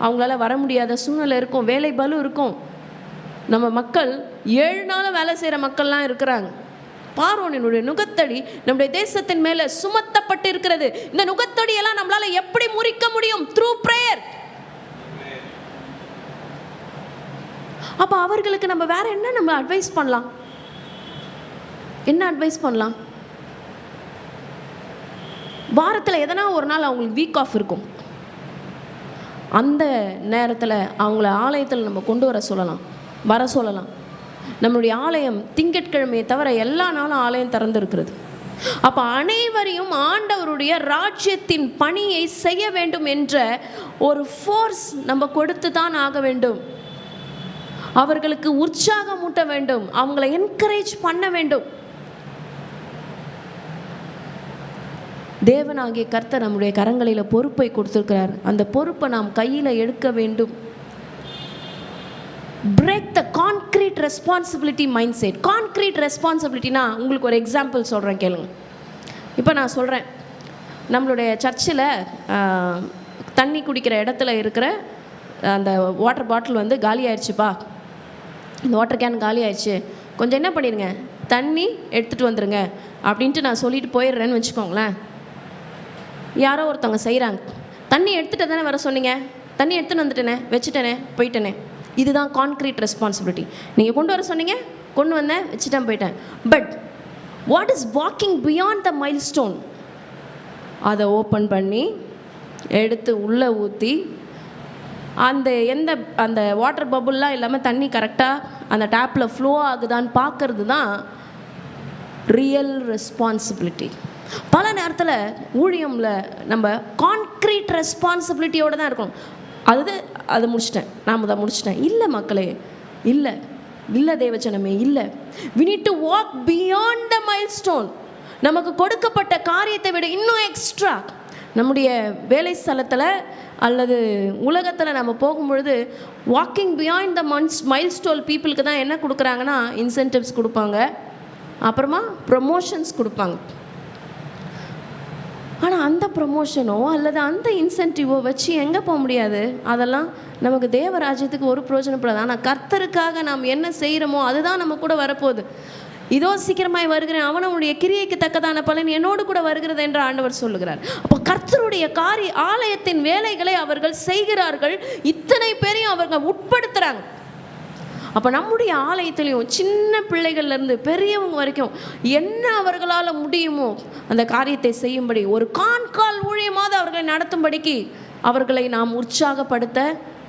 அவங்களால வர முடியாத சூழ்நிலை இருக்கும், வேலை பலு இருக்கும். நம்ம மக்கள் 7 நாளும் வேலை செய்கிற மக்கள்லாம் இருக்கிறாங்க. பார்வோனினுடைய நுகத்தடி நம்முடைய தேசத்தின் மேலே சுமத்தப்பட்டு இருக்கிறது. இந்த நுகத்தடியெல்லாம் நம்மளால எப்படி முறிக்க முடியும்? Through prayer. அப்போ அவர்களுக்கு நம்ம வேற என்ன நம்ம அட்வைஸ் பண்ணலாம்? என்ன அட்வைஸ் பண்ணலாம்? வாரத்தில் எதனா ஒரு நாள் அவங்களுக்கு வீக் ஆஃப் இருக்கும். அந்த நேரத்தில் அவங்கள ஆலயத்தில் நம்ம கொண்டு வர சொல்லலாம். நம்மளுடைய ஆலயம் திங்கட்கிழமையை தவிர எல்லா நாளும் ஆலயம் திறந்திருக்கிறது. அப்போ அனைவரையும் ஆண்டவருடைய ராஜ்யத்தின் பணியை செய்ய வேண்டும் என்ற ஒரு ஃபோர்ஸ் நம்ம கொடுத்து தான் ஆக வேண்டும். அவர்களுக்கு உற்சாகமூட்ட வேண்டும், அவங்களை என்கரேஜ் பண்ண வேண்டும். தேவனாகிய கர்த்தர் நம்முடைய கரங்களில் பொறுப்பை கொடுத்திருக்கிறார். அந்த பொறுப்பை நாம் கையில் எடுக்க வேண்டும். Break the concrete responsibility mindset. Concrete ரெஸ்பான்சிபிலிட்டினா உங்களுக்கு ஒரு எக்ஸாம்பிள் சொல்கிறேன், கேளுங்க. இப்போ நான் சொல்கிறேன், நம்மளுடைய சர்ச்சில் தண்ணி குடிக்கிற இடத்துல இருக்கிற அந்த வாட்டர் பாட்டில் காலி ஆயிடுச்சுப்பா, இந்த வாட்டர் கேன் காலி ஆயிடுச்சு, கொஞ்சம் என்ன பண்ணிடுங்க, தண்ணி எடுத்துகிட்டு வந்துடுங்க அப்படின்ட்டு நான் சொல்லிட்டு போயிடுறேன்னு வச்சுக்கோங்களேன். யாரோ ஒருத்தவங்க செய்கிறாங்க, தண்ணி எடுத்துகிட்டு தானே வர சொன்னீங்க, தண்ணி எடுத்துகிட்டு வந்துட்டேனே, வச்சுட்டேனே, போயிட்டேனே. இதுதான் கான்க்ரீட் ரெஸ்பான்சிபிலிட்டி. நீங்கள் கொண்டு வர சொன்னீங்க, கொண்டு வந்தேன், வச்சுட்டேன், போயிட்டேன். But what is walking beyond the mile stone? அதை ஓப்பன் பண்ணி எடுத்து உள்ளே ஊற்றி அந்த வாட்டர் பபுல்லாம் இல்லாமல் தண்ணி கரெக்டாக அந்த டேப்பில் ஃப்ளோ ஆகுதான்னு பார்க்கறது தான் ரியல் ரெஸ்பான்சிபிலிட்டி. பல நேரத்தில் ஊழியமில் நம்ம கான்க்ரீட் ரெஸ்பான்சிபிலிட்டியோடு தான் இருக்கணும். அதை முடிச்சிட்டேன், நாம் அதை முடிச்சிட்டேன். இல்லை மக்களே, இல்லை தேவஜனமே, இல்லை. we need to walk beyond the milestone. நமக்கு கொடுக்கப்பட்ட காரியத்தை விட இன்னும் எக்ஸ்ட்ரா நம்முடைய வேலை ஸ்தலத்தில் அல்லது உலகத்தில் நம்ம போகும்பொழுது வாக்கிங் பியாண்ட் த மைல்ஸ்டோன் பீப்புளுக்கு தான் என்ன கொடுக்குறாங்கன்னா இன்சென்டிவ்ஸ் கொடுப்பாங்க, அப்புறமா ப்ரொமோஷன்ஸ் கொடுப்பாங்க. ஆனால் அந்த ப்ரொமோஷனோ அல்லது அந்த இன்சென்டிவோ வச்சு எங்கே போக முடியாது. அதெல்லாம் நமக்கு தேவராஜ்யத்துக்கு ஒரு பிரயோஜனப்படாது. ஆனால் கர்த்தருக்காக நாம் என்ன செய்கிறோமோ அதுதான் நம்ம கூட வரப்போகுது. இதோ சீக்கிரமாய் வருகிறேன், அவனுடைய கிரியைக்கு தக்கதான பலன் என்னோடு கூட வருகிறது என்று ஆண்டவர் சொல்லுகிறார். அப்போ கர்த்தருடைய ஆலயத்தின் வேலைகளை அவர்கள் செய்கிறார்கள். இத்தனை பேரையும் அவர்கள் உட்படுத்துகிறாங்க. அப்போ நம்முடைய ஆலயத்திலையும் சின்ன பிள்ளைகள்லேருந்து பெரியவங்க வரைக்கும் என்ன அவர்களால் முடியுமோ அந்த காரியத்தை செய்யும்படி, ஒரு கால் ஊழியமாவது அவர்களை நடத்தும்படிக்கு அவர்களை நாம் உற்சாகப்படுத்த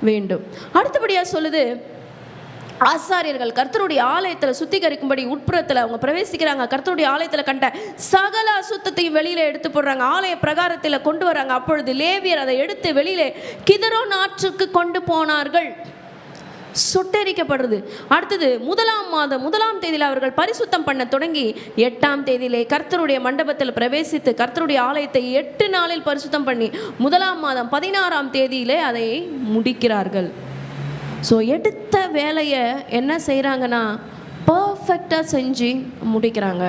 வேண்டும். அடுத்தபடியாக சொல்லுது, ஆசாரியர்கள் கர்த்தருடைய ஆலயத்தில் சுத்திகரிக்கும்படி உட்புறத்தில் அவங்க பிரவேசிக்கிறாங்க. கர்த்தருடைய ஆலயத்தில் கண்ட சகல அசுத்தத்தையும் வெளியில் எடுத்து போடுறாங்க, ஆலய பிரகாரத்தில் கொண்டு வராங்க. அப்பொழுது லேவியர் அதை எடுத்து வெளியிலே கிதரோன் ஆற்றுக்கு கொண்டு போனார்கள். சுட்டெரிக்கப்படுறது. அடுத்தது 1ஆம் மாதம் 1ஆம் தேதியில் அவர்கள் பரிசுத்தம் பண்ண தொடங்கி 8ஆம் தேதியிலே கர்த்தருடைய மண்டபத்தில் பிரவேசித்து கர்த்தருடைய ஆலயத்தை 8 நாளில் பரிசுத்தம் பண்ணி 1ஆம் மாதம் 16ஆம் தேதியிலே அதை முடிக்கிறார்கள். ஸோ எடுத்த வேலையை என்ன செய்கிறாங்கன்னா பர்ஃபெக்டாக செஞ்சு முடிக்கிறாங்க.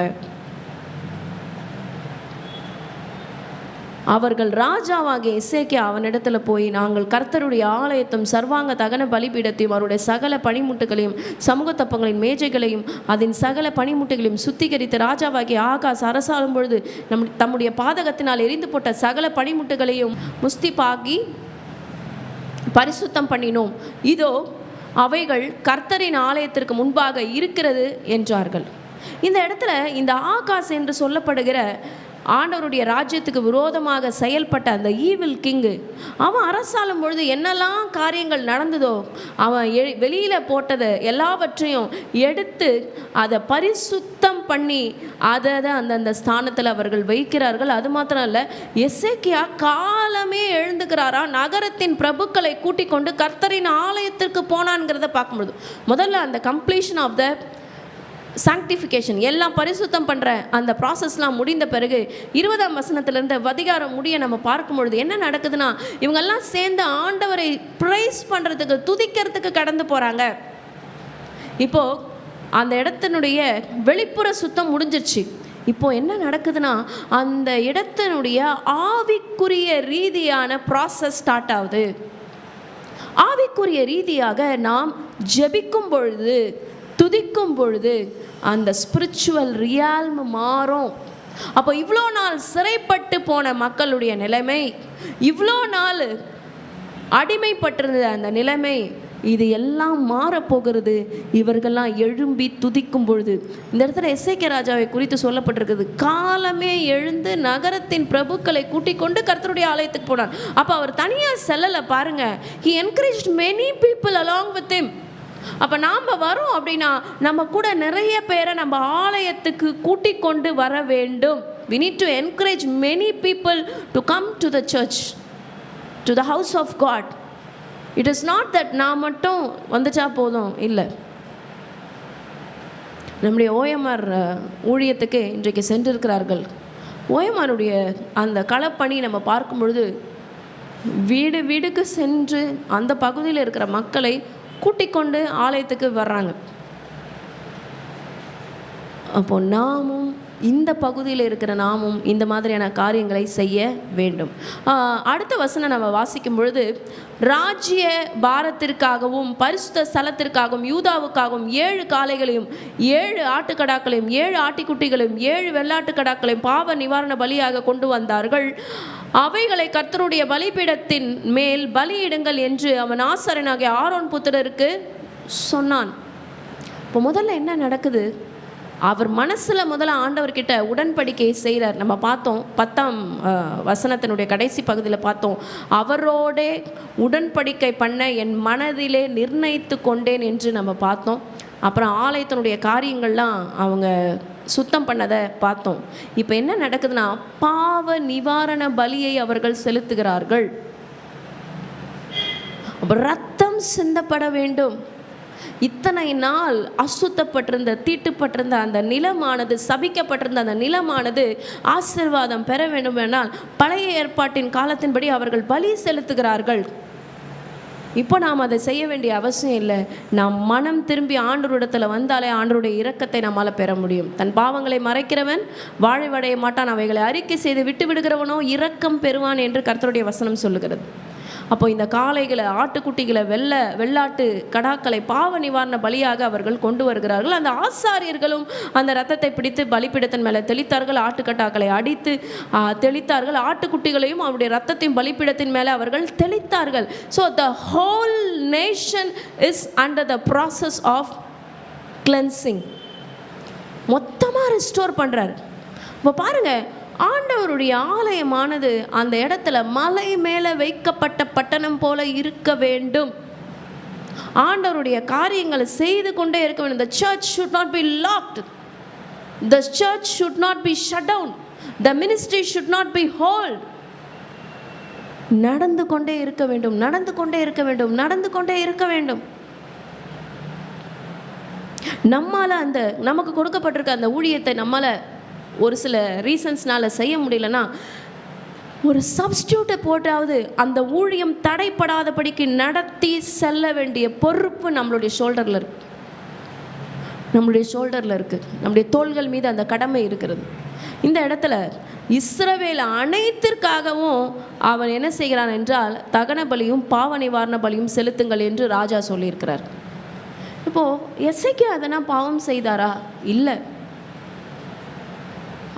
அவர்கள் ராஜாவாகிய எசேக்கியா அவனிடத்தில் போய், நாங்கள் கர்த்தருடைய ஆலயத்தையும் சர்வாங்க தகன பலிபீடத்தையும் அவருடைய சகல பனிமுட்டுகளையும் சமூக தப்பங்களின் மேஜைகளையும் அதன் சகல பனிமுட்டுகளையும் சுத்திகரித்து ராஜாவாகிய ஆகாஸ் அரசாளும் பொழுது தம்முடைய பாதகத்தினால் எரிந்து போட்ட சகல பனிமுட்டுகளையும் முஸ்திபாகி பரிசுத்தம் பண்ணினோம். இதோ அவைகள் கர்த்தரின் ஆலயத்திற்கு முன்பாக இருக்கிறது என்றார்கள். இந்த இடத்துல இந்த ஆகாஸ் என்று சொல்லப்படுகிற ஆண்டவருடைய ராஜ்யத்துக்கு விரோதமாக செயல்பட்ட அந்த ஈவில் கிங்கு, அவன் அரசாளும் பொழுது என்னெல்லாம் காரியங்கள் நடந்ததோ அவன் வெளியில் போட்டதை எல்லாவற்றையும் எடுத்து அதை பரிசுத்தம் பண்ணி அதை அந்தந்த ஸ்தானத்தில் அவர்கள் வைக்கிறார்கள். அது மாத்திரம் இல்லை, எசேக்கியா காலமே எழுந்துக்கிறாரா, நகரத்தின் பிரபுக்களை கூட்டிக் கொண்டு கர்த்தரின் ஆலயத்திற்கு போனான்ங்கிறத பார்க்கும்பொழுது முதல்ல அந்த கம்ப்ளீஷன் ஆஃப் த சாங்டிஃபிகேஷன் எல்லாம் பரிசுத்தம் பண்ணுற அந்த ப்ராசஸ்லாம் முடிந்த பிறகு 20ஆம் வசனத்திலேருந்து அதிகாரம் முடிய நம்ம பார்க்கும்பொழுது என்ன நடக்குதுன்னா, இவங்கெல்லாம் சேர்ந்து ஆண்டவரை ப்ரைஸ் பண்ணுறதுக்கு துதிக்கிறதுக்கு கடந்து போகிறாங்க. இப்போது அந்த இடத்தினுடைய வெளிப்புற சுத்தம் முடிஞ்சிருச்சு. இப்போது என்ன நடக்குதுன்னா, அந்த இடத்தினுடைய ஆவிக்குரிய ரீதியான ப்ராசஸ் ஸ்டார்ட் ஆகுது. ஆவிக்குரிய ரீதியாக நாம் ஜெபிக்கும் பொழுது, துதிக்கும் பொழுது அந்த ஸ்பிரிச்சுவல் ரியால்ம் மாறும். அப்போ இவ்வளோ நாள் சிறைப்பட்டு போன மக்களுடைய நிலைமை, இவ்வளோ நாள் அடிமைப்பட்டிருந்த அந்த நிலைமை, இது எல்லாம் மாறப்போகிறது இவர்கள்லாம் எழும்பி துதிக்கும் பொழுது. இந்த இடத்துல எசேக்கியா ராஜாவை குறித்து சொல்லப்பட்டிருக்குது, காலமே எழுந்து நகரத்தின் பிரபுக்களை கூட்டிக் கொண்டு கர்த்தருடைய ஆலயத்துக்கு போனார். அப்போ அவர் தனியாக செல்லலை பாருங்க. he encouraged many people along with him. அப்போ நாம் வரோம் அப்படின்னா நம்ம கூட நிறைய பேரை நம்ம ஆலயத்துக்கு கூட்டிக் கொண்டு வர வேண்டும். we need to encourage many people to come to the church, to the house of God. it is not that நான் மட்டும் வந்துச்சா போதும், இல்லை. நம்முடைய ஓஎம்ஆர் ஊழியத்துக்கு இன்றைக்கு சென்றிருக்கிறார்கள். ஓஎம்ஆருடைய அந்த களப்பணி நம்ம பார்க்கும் பொழுது வீடு வீடுக்கு சென்று அந்த பகுதியில் இருக்கிற மக்களை கூட்டிக் கொண்டு ஆலயத்துக்கு வர்றாங்க. அப்போ நாமும் இந்த பகுதியில் இருக்கிற நாமும் இந்த மாதிரியான காரியங்களை செய்ய வேண்டும். அடுத்த வசனம் நம்ம வாசிக்கும் பொழுது, ராஜ்ய பாரத்திற்காகவும் பரிசுத்த ஸ்தலத்திற்காகவும் யூதாவுக்காகவும் 7 காளைகளையும் 7 ஆட்டுக்கடாக்களையும் 7 ஆட்டிக்குட்டிகளையும் 7 வெள்ளாட்டுக்கடாக்களையும் பாவ நிவாரண பலியாக கொண்டு வந்தார்கள். அவைகளை கர்த்தருடைய பலிபீடத்தின் மேல் பலியிடுங்கள் என்று அவன் ஆசாரியனாகிய ஆரோன் புத்திரருக்கு சொன்னான். இப்போ முதல்ல என்ன நடக்குது, அவர் மனசில் முதல்ல ஆண்டவர்கிட்ட உடன்படிக்கை செய்கிறார். நம்ம பார்த்தோம் 10ஆம் வசனத்தினுடைய கடைசி பகுதியில் பார்த்தோம், அவரோடே உடன்படிக்கை பண்ண என் மனதிலே நிர்ணயித்து கொண்டேன் என்று நம்ம பார்த்தோம். அப்புறம் ஆலயத்தினுடைய காரியங்கள்லாம் அவங்க சுத்தம் பண்ணதை பார்த்தோம். இப்போ என்ன நடக்குதுன்னா, பாவ நிவாரண பலியை அவர்கள் செலுத்துகிறார்கள். ரத்தம் சிந்தப்பட வேண்டும். இத்தனை நாள் அசுத்தப்பட்டிருந்த தீட்டுப்பட்டிருந்த அந்த நிலமானது, சபிக்கப்பட்டிருந்த அந்த நிலமானது ஆசீர்வாதம் பெற வேண்டுமென்றால் பழைய ஏற்பாட்டின் காலத்தின்படி அவர்கள் பலி செலுத்துகிறார்கள். இப்போ நாம் அதை செய்ய வேண்டிய அவசியம் இல்லை. நாம் மனம் திரும்பி ஆண்டவரிடத்தில் வந்தாலே ஆண்டவருடைய இரக்கத்தை நம்மால் பெற முடியும். தன் பாவங்களை மறைக்கிறவன் வாழ்வடைய மாட்டான், அவைகளை அறிக்கை செய்து விட்டு விடுகிறவனோ இரக்கம் பெறுவான் என்று கர்த்தருடைய வசனம் சொல்லுகிறது. அப்போ இந்த காளைகளை, ஆட்டுக்குட்டிகளை, வெள்ளாட்டு கடாக்களை பாவ நிவாரண பலியாக அவர்கள் கொண்டு வருகிறார்கள். அந்த ஆசாரியர்களும் அந்த இரத்தத்தை பிடித்து பலிபீடத்தின் மேலே தெளித்தார்கள். ஆட்டுக்கட்டாக்களை அடித்து தெளித்தார்கள். ஆட்டுக்குட்டிகளையும் அவருடைய இரத்தத்தையும் பலிபீடத்தின் மேலே அவர்கள் தெளித்தார்கள். So the whole nation is under the process of cleansing. மொத்தமாக ரிஸ்டோர் பண்ணுறாரு. இப்போ பாருங்கள், ஆண்டவருடைய ஆலயமானது அந்த இடத்துல மலை மேலே வைக்கப்பட்ட பட்டணம் போல இருக்க வேண்டும். ஆண்டவருடைய காரியங்களை செய்து கொண்டே இருக்க வேண்டும். The church should not be locked. The church should not be shut down. The ministry should not be hold. நடந்து கொண்டே இருக்க வேண்டும், நடந்து கொண்டே இருக்க வேண்டும், நடந்து கொண்டே இருக்க வேண்டும். நம்மால் அந்த நமக்கு கொடுக்கப்பட்டிருக்க அந்த ஊழியத்தை நம்மால் ஒரு சில ரீசன்ஸ்னால் செய்ய முடியலன்னா ஒரு சப்ஸ்டியூட்டை போட்டாவது அந்த ஊழியம் தடைப்படாதபடிக்கு நடத்தி செல்ல வேண்டிய பொறுப்பு நம்மளுடைய ஷோல்டரில் இருக்குது. நம்முடைய தோள்கள் மீது அந்த கடமை இருக்கிறது. இந்த இடத்துல இஸ்ரவேல் அனைத்திற்காகவும் அவன் என்ன செய்கிறான் என்றால் தகன பலியும் பாவ நிவாரண பலியும் செலுத்துங்கள் என்று ராஜா சொல்லியிருக்கிறார். இப்போது எசேக்கியா அதெல்லாம் பாவம் செய்தாரா? இல்லை.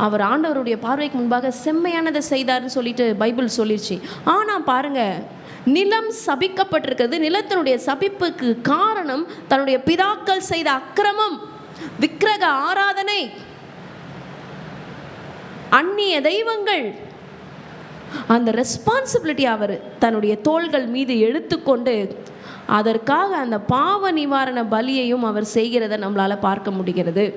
அவர் ஆண்டவருடைய பார்வைக்கு முன்பாக செம்மையானதை செய்தார்னு சொல்லிட்டு பைபிள் சொல்லிடுச்சு. ஆனால் பாருங்கள், நிலம் சபிக்கப்பட்டிருக்கிறது. நிலத்தினுடைய சபிப்புக்கு காரணம் தன்னுடைய பிதாக்கள் செய்த அக்கிரமம், விக்கிரக ஆராதனை, அந்நிய தெய்வங்கள். அந்த ரெஸ்பான்சிபிலிட்டி அவர் தன்னுடைய தோள்கள் மீது எடுத்துக்கொண்டு அதற்காக அந்த பாவ நிவாரண பலியையும் அவர் செய்கிறத நம்மளால் பார்க்க முடிகிறது.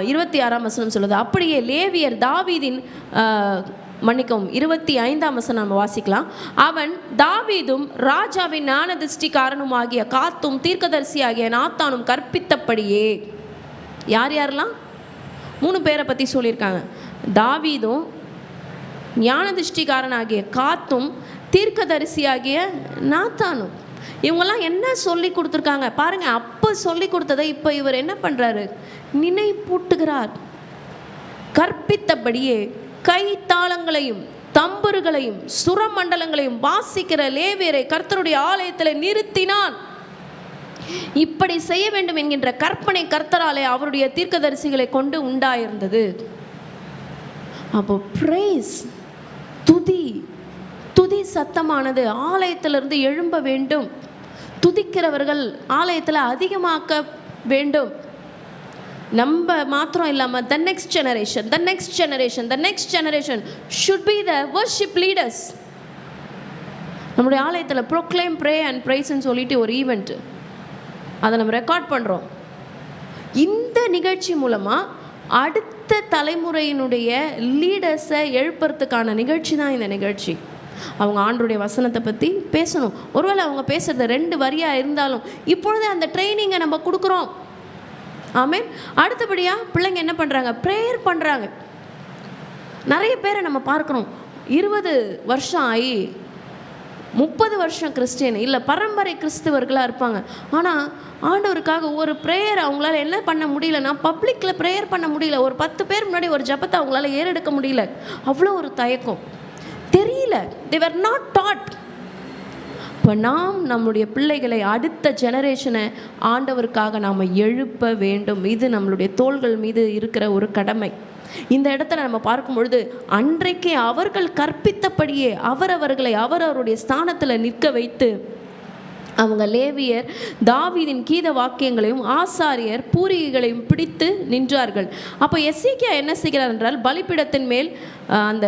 26ஆம் வசனம் சொல்லுது, அப்படியே லேவியர் தாவீதின் 25ஆம் வசனம் நம்ம வாசிக்கலாம். அவன் தாவீதும் ராஜாவின் ஞானதிஷ்டிக்காரனும் ஆகிய காத்தும் தீர்க்கதரிசி ஆகிய நாத்தானும் கற்பித்தபடியே. யாரெல்லாம்? 3 பேரை பற்றி சொல்லியிருக்காங்க. தாவீதும், ஞானதிஷ்டிக்காரன் ஆகிய காத்தும், தீர்க்கதரிசி ஆகிய நாத்தானும். இவங்கெல்லாம் என்ன சொல்லி கொடுத்துருக்காங்க பாருங்கள். அப்போ சொல்லி கொடுத்ததை இப்போ இவர் என்ன பண்ணுறாரு? நினைப்பூட்டுகிறார். கற்பித்தபடியே கைத்தாளங்களையும் தம்புருகளையும் சுரமண்டலங்களையும் வாசிக்கிற லேவியரை கர்த்தருடைய ஆலயத்தில் நிறுத்தினான். இப்படி செய்ய வேண்டும் என்கின்ற கற்பனை கர்த்தராலே அவருடைய தீர்க்கதரிசிகளை கொண்டு உண்டாயிருந்தது. அப்போ பிரைஸ், துதி சத்தமானது ஆலயத்திலிருந்து எழும்ப வேண்டும். துதிக்கிறவர்கள் ஆலயத்தில் அதிகமாக்க வேண்டும். நம்ம மாத்திரம் இல்லாமல் the next generation should be the worship leaders. நம்முடைய ஆலயத்தில் proclaim, pray and praise சொல்லிட்டு ஒரு ஈவெண்ட் அதை நம்ம ரெக்கார்ட் பண்ணுறோம். இந்த நிகழ்ச்சி மூலமாக அடுத்த தலைமுறையினுடைய லீடர்ஸை எழுப்புறதுக்கான நிகழ்ச்சி தான் இந்த நிகழ்ச்சி. அவங்க ஆண்டவருடைய வசனத்தை பற்றி பேசணும். ஒருவேளை அவங்க பேசுகிறது 2 வரியாக இருந்தாலும் இப்பொழுது அந்த ட்ரைனிங்கை நம்ம கொடுக்குறோம். ஆமென். அடுத்தபடியாக பிள்ளைங்க என்ன பண்ணுறாங்க? ப்ரேயர் பண்ணுறாங்க. நிறைய பேரை நம்ம பார்க்குறோம், 20 வருஷம் ஆகி 30 வருஷம் கிறிஸ்டியன் இல்லை பரம்பரை கிறிஸ்தவர்களாக இருப்பாங்க. ஆனால் ஆண்டவருக்காக ஒரு ப்ரேயர் அவங்களால என்ன பண்ண முடியலன்னா, பப்ளிக்கில் ப்ரேயர் பண்ண முடியல. ஒரு 10 பேர் முன்னாடி ஒரு ஜபத்தை அவங்களால ஏறெடுக்க முடியல. அவ்வளோ ஒரு தயக்கம், தெரியல. they were not taught. இப்போ நாம் நம்முடைய பிள்ளைகளை, அடுத்த ஜெனரேஷனை ஆண்டவருக்காக நாம் எழுப்ப வேண்டும். இது நம்மளுடைய தோள்கள் மீது இருக்கிற ஒரு கடமை. இந்த இடத்துல நம்ம பார்க்கும் பொழுது அன்றைக்கே அவர்கள் கற்பித்தபடியே அவரவருடைய ஸ்தானத்தில் நிற்க வைத்து அவங்க லேவியர் தாவீதின் கீத வாக்கியங்களையும் ஆசாரியர் பூரிகைகளையும் பிடித்து நின்றார்கள். அப்போ எசேக்கியா என்ன செய்கிறார் என்றால், பலிபீடத்தின் மேல் அந்த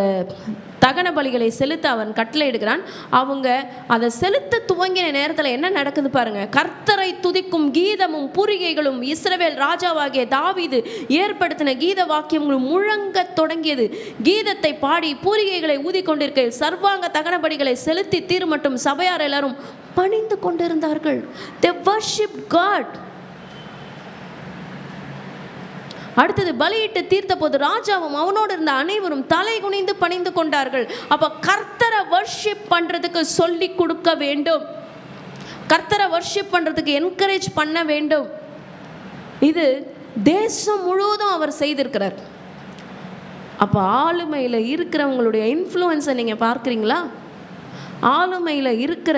தகன பலிகளை செலுத்த அவன் கட்டளையிடுகிறான். அவங்க அதை செலுத்த துவங்கின நேரத்தில் என்ன நடக்குது பாருங்க. கர்த்தரை துதிக்கும் கீதமும் பூரிகைகளும் இஸ்ரவேல் ராஜாவாகிய தாவீது ஏற்படுத்தின கீத வாக்கியங்களும் முழங்க தொடங்கியது. கீதத்தை பாடி பூரிகைகளை ஊதிக்கொண்டிருக்க சர்வாங்க தகன பலிகளை செலுத்தி தீர் மற்றும் சபையார் எல்லாரும் பணிந்து கொண்டிருந்தார்கள். They worshiped God. அடுத்தது பலியிட்டு தீர்த்த போது ராஜாவும் அவனோடு இருந்த அனைவரும் தலை குனிந்து பணிந்து கொண்டார்கள். அப்ப கர்த்தரை வர்ஷிப் பண்றதுக்கு சொல்லி கொடுக்க வேண்டும், கர்த்தரை வர்ஷிப் பண்றதுக்கு என்கரேஜ் பண்ண வேண்டும். இது தேசம் முழுவதும் அவர் செய்திருக்கிறார். அப்போ ஆளுமையில் இருக்கிறவங்களுடைய இன்ஃப்ளூயன்ஸை நீங்கள் பார்க்குறீங்களா? ஆளுமையில் இருக்கிற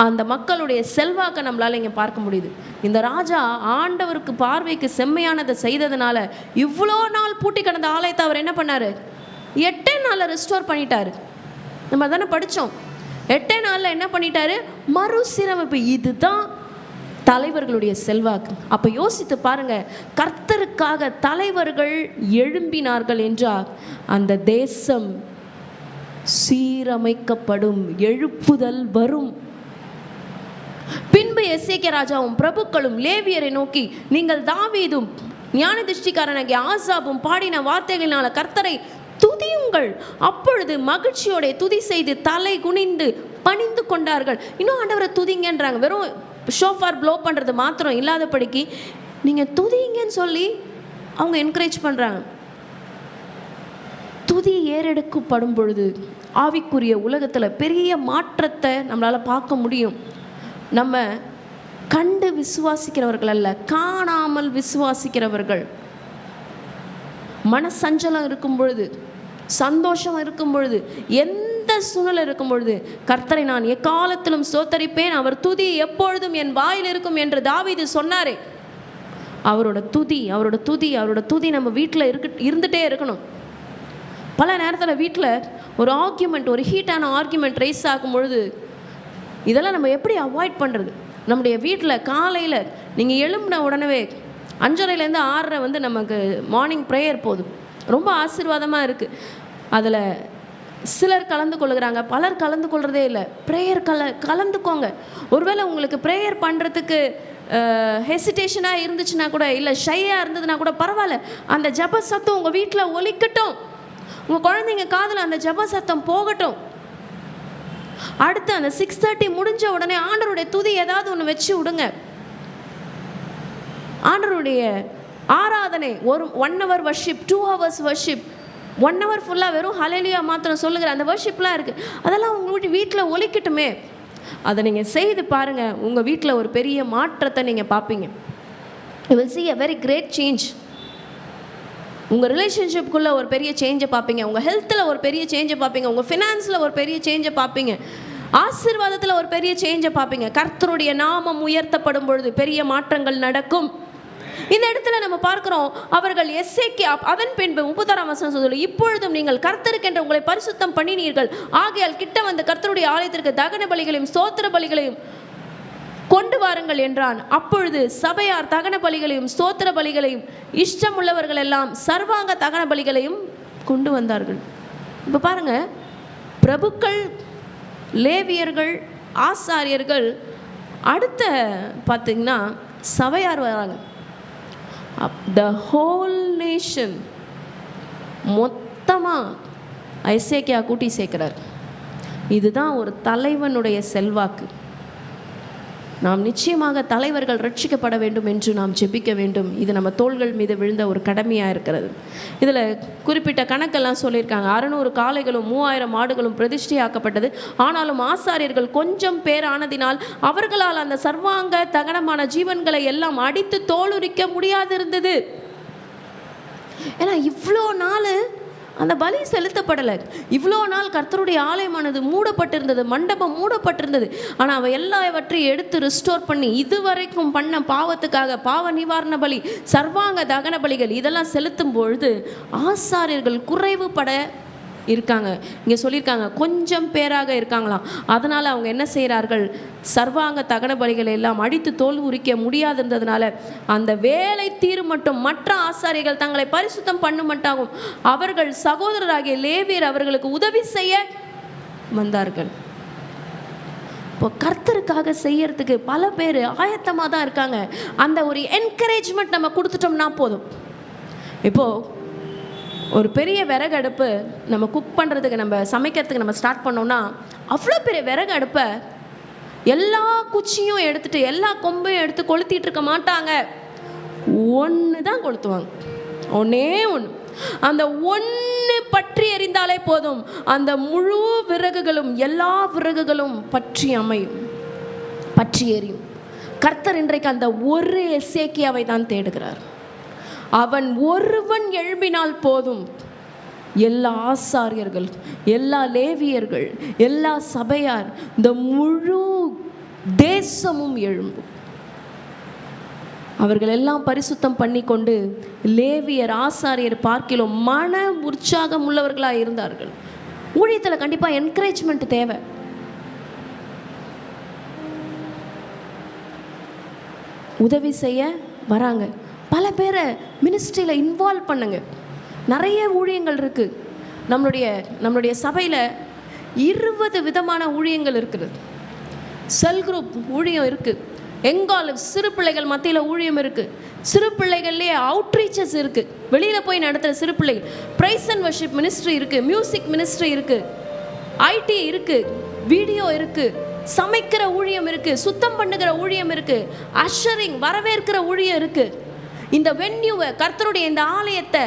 அந்த மக்களுடைய செல்வாக்கை நம்மளால் இங்கே பார்க்க முடியுது. இந்த ராஜா ஆண்டவருக்கு பார்வைக்கு செம்மையானதை செய்ததுனால இவ்வளோ நாள் பூட்டி கிடந்த ஆலயத்தை அவர் என்ன பண்ணார்? 8 நாளில் ரெஸ்டோர் பண்ணிட்டார். நம்ம தானே படித்தோம். 8 நாளில் என்ன பண்ணிட்டாரு? மறுசீரமைப்பு. இதுதான் தலைவர்களுடைய செல்வாக்கு. அப்போ யோசித்து பாருங்க, கர்த்தருக்காக தலைவர்கள் எழும்பினார்கள் என்றால் அந்த தேசம் சீரமைக்கப்படும், எழுப்புதல் வரும். பின்பு எசேக்கியா ராஜாவும் பிரபுக்களும் லேவியரை நோக்கி, நீங்கள் தாவீதும் ஞான திருஷ்டிக்காரனாகிய ஆசாபும் பாடின வார்த்தைகளினால கர்த்தரை துதியுங்கள். அப்பொழுது மகிழ்ச்சியோட துதி செய்து தலை குனிந்து பணிந்து கொண்டார்கள். இன்னும் ஆண்டவரை துதிங்கன்றாங்க. வெறும் ஷோஃபார் ப்ளோ பண்ணுறது மாத்திரம் இல்லாதபடிக்கு நீங்கள் துதிங்கன்னு சொல்லி அவங்க என்கரேஜ் பண்ணுறாங்க. துதி ஏறெடுக்கப்படும் பொழுது ஆவிக்குரிய உலகத்தில் பெரிய மாற்றத்தை நம்மளால் பார்க்க முடியும். நம்ம கண்டு விசுவாசிக்கிறவர்கள் அல்ல, காணாமல் விசுவாசிக்கிறவர்கள். மனசஞ்சலம் இருக்கும் பொழுது, சந்தோஷம் இருக்கும் பொழுது, எந்த சூழ்நிலை இருக்கும் பொழுது கர்த்தரை நான் எக்காலத்திலும் ஸ்தோத்தரிப்பேன், அவர் துதி எப்பொழுதும் என் வாயில் இருக்கும் என்று தாவீது சொன்னாரே. அவரோட துதி நம்ம வீட்டில் இருந்துகிட்டே இருக்கணும். பல நேரத்தில் வீட்டில் ஒரு ஆர்கியூமெண்ட், ஒரு ஹீட்டான ஆர்கியூமெண்ட் ரைஸ் ஆகும் பொழுது இதெல்லாம் நம்ம எப்படி அவாய்ட் பண்ணுறது? நம்முடைய வீட்டில் காலையில் நீங்கள் எழும்பின உடனே 5:30லேருந்து 6:30 நமக்கு மார்னிங் ப்ரேயர் போதும். ரொம்ப ஆசீர்வாதமாக இருக்குது. அதில் சிலர் கலந்து கொள்ளுகிறாங்க, பலர் கலந்து கொள்கிறதே இல்லை. ப்ரேயர் கலந்துக்கோங்க. ஒருவேளை உங்களுக்கு ப்ரேயர் பண்ணுறதுக்கு ஹெசிடேஷனாக இருந்துச்சுன்னா கூட, இல்லை ஷையாக இருந்ததுன்னா கூட பரவாயில்ல, அந்த ஜப சத்தம் உங்கள் வீட்டில் ஒலிக்கட்டும். உங்கள் குழந்தைங்க காதில் அந்த ஜப சத்தம் போகட்டும். அடுத்து அந்த 6:30 முடிஞ்ச உடனே ஆண்டவருடைய துதி ஏதாவது ஒன்று வச்சு விடுங்க. ஆண்டவருடைய ஆராதனை ஒரு 1 hour worship, 2 hours worship, 1 hour ஃபுல்லாக வெறும் ஹல்லேலூயா மாத்திரம் சொல்லுகிற அந்த வர்ஷிப்லாம் இருக்குது. அதெல்லாம் உங்கள் வீட்டில் ஒலிக்கட்டுமே. அதை நீங்கள் செய்து பாருங்கள், உங்கள் வீட்டில் ஒரு பெரிய மாற்றத்தை நீங்கள் பார்ப்பீங்க. You will see a very great change. உங்கள் ரிலேஷன்ஷிப்புக்குள்ளே ஒரு பெரிய சேஞ்சை பார்ப்பீங்க, உங்கள் ஹெல்த்தில் ஒரு பெரிய சேஞ்சை பார்ப்பீங்க, உங்கள் ஃபினான்ஸில் ஒரு பெரிய சேஞ்சை பார்ப்பீங்க, ஆசீர்வாதத்தில் ஒரு பெரிய சேஞ்சை பார்ப்பீங்க. கர்த்தருடைய நாமம் உயர்த்தப்படும் பொழுது பெரிய மாற்றங்கள் நடக்கும். இந்த இடத்துல நம்ம பார்க்கிறோம், அவர்கள் எசேக்கியா அதன் பின்பு 36ஆம் வசனம் சொல்லுது, இப்பொழுதும் நீங்கள் கர்த்தருக்கென்று உங்களை பரிசுத்தம் பண்ணினீர்கள், ஆகையால் கிட்ட வந்து கர்த்தருடைய ஆலயத்திற்கு தகன பலிகளையும் ஸ்தோத்திர பலிகளையும் கொண்டு வாருங்கள் என்றான். அப்பொழுது சபையார் தகன பலிகளையும் ஸ்தோத்திர பலிகளையும் இஷ்டமுள்ளவர்கள் எல்லாம் சர்வாங்க தகன பலிகளையும் கொண்டு வந்தார்கள். இப்போ பாருங்க, பிரபுக்கள், லேவியர்கள், ஆசாரியர்கள், அடுத்த பார்த்தீங்கன்னா சபையார் வராங்க. த ஹோல் நேஷன் மொத்தமாக எசேக்கியா கூட்டி சேர்க்கிறார். இதுதான் ஒரு தலைவனுடைய செல்வாக்கு. நாம் நிச்சயமாக தலைவர்கள் ரட்சிக்கப்பட வேண்டும் என்று நாம் ஜெபிக்க வேண்டும். இது நம்ம தோள்கள் மீது விழுந்த ஒரு கடமையாக இருக்கிறது. இதில் குறிப்பிட்ட கணக்கெல்லாம் சொல்லியிருக்காங்க. 600 காளைகளும் 3000 மாடுகளும் பிரதிஷ்டையாக்கப்பட்டது. ஆனாலும் ஆசாரியர்கள் கொஞ்சம் பேர் ஆனதினால் அவர்களால் அந்த சர்வாங்க தகனமான ஜீவன்களை எல்லாம் அடித்து தோலுரிக்க முடியாதிருந்தது. ஏன்னா இவ்வளோ நாள் அந்த பலி செலுத்தப்படலை. இவ்வளோ நாள் கர்த்தருடைய ஆலயமானது மூடப்பட்டிருந்தது, மண்டபம் மூடப்பட்டிருந்தது. ஆனால் அவ எல்லாவற்றையும் எடுத்து ரிஸ்டோர் பண்ணி இதுவரைக்கும் பண்ண பாவத்துக்காக பாவ நிவாரண பலி, சர்வாங்க தகன பலிகள் இதெல்லாம் செலுத்தும் பொழுது ஆசாரியர்கள் குறைவுபட இருக்காங்க. இங்கே சொல்லியிருக்காங்க கொஞ்சம் பேராக இருக்காங்களாம். அதனால் அவங்க என்ன செய்கிறார்கள், சர்வாங்க தகன பலிகளை எல்லாம் அடித்து தோல் உரிக்க முடியாதிருந்ததுனால அந்த வேலை தீரும் மட்டும் மற்ற ஆசாரிகள் தங்களை பரிசுத்தம் பண்ணும் மட்டாகும் அவர்கள் சகோதரராகிய லேவியர் அவர்களுக்கு உதவி செய்ய வந்தார்கள். இப்போ கர்த்தருக்காக செய்யறதுக்கு பல பேர் ஆயத்தமாக தான் இருக்காங்க. அந்த ஒரு என்கரேஜ்மெண்ட் நம்ம கொடுத்துட்டோம்னா போதும். இப்போது ஒரு பெரிய விறகு அடுப்பு நம்ம குக் பண்ணுறதுக்கு, நம்ம சமைக்கிறதுக்கு நம்ம ஸ்டார்ட் பண்ணோம்னா, அவ்வளோ பெரிய விறகு அடுப்பை எல்லா குச்சியும் எடுத்துகிட்டு எல்லா கொம்பையும் எடுத்து கொளுத்திட்டு இருக்க மாட்டாங்க. ஒன்று தான் கொளுத்துவாங்க, ஒன்றே ஒன்று. அந்த ஒன்று பற்றி எரிந்தாலே போதும், அந்த முழு விறகுகளும் எல்லா விறகுகளும் பற்றி அமையும், பற்றி எரியும். கர்த்தர் இன்றைக்கு அந்த ஒரு எசேக்கியாவை தான் தேடுகிறார். அவன் ஒருவன் எழும்பினால் போதும், எல்லா ஆசாரியர்கள், எல்லா லேவியர்கள், எல்லா சபையார், இந்த முழு தேசமும் எழும்பும். அவர்கள் எல்லாம் பரிசுத்தம் பண்ணி கொண்டு லேவியர் ஆசாரியர் பார்க்கிலும் மன உற்சாகம் உள்ளவர்களாக இருந்தார்கள். ஊழியத்தில் கண்டிப்பாக என்கரேஜ்மெண்ட் தேவை. உதவி செய்ய வராங்க. பல பேரை மினிஸ்ட்ரியில் இன்வால்வ் பண்ணுங்க. நிறைய ஊழியங்கள் இருக்குது. நம்மளுடைய சபையில் 20 விதமான ஊழியங்கள் இருக்குது. செல் குரூப் ஊழியம் இருக்குது. எங்கால் சிறு பிள்ளைகள் மத்தியில் ஊழியம் இருக்குது. சிறு பிள்ளைகள்லேயே அவுட்ரீச்சஸ் இருக்குது. வெளியில் போய் நடத்துகிற சிறு பிள்ளைகள். ப்ரைஸ் அண்ட் வர்ஷிப் மினிஸ்ட்ரி இருக்குது. மியூசிக் மினிஸ்ட்ரி இருக்குது. ஐடி இருக்குது. வீடியோ இருக்குது. சமைக்கிற ஊழியம் இருக்குது. சுத்தம் பண்ணுகிற ஊழியம் இருக்குது. அஷரிங் வரவேற்கிற ஊழியம் இருக்குது. இந்த வென்யூவை, கர்த்தருடைய இந்த ஆலயத்தை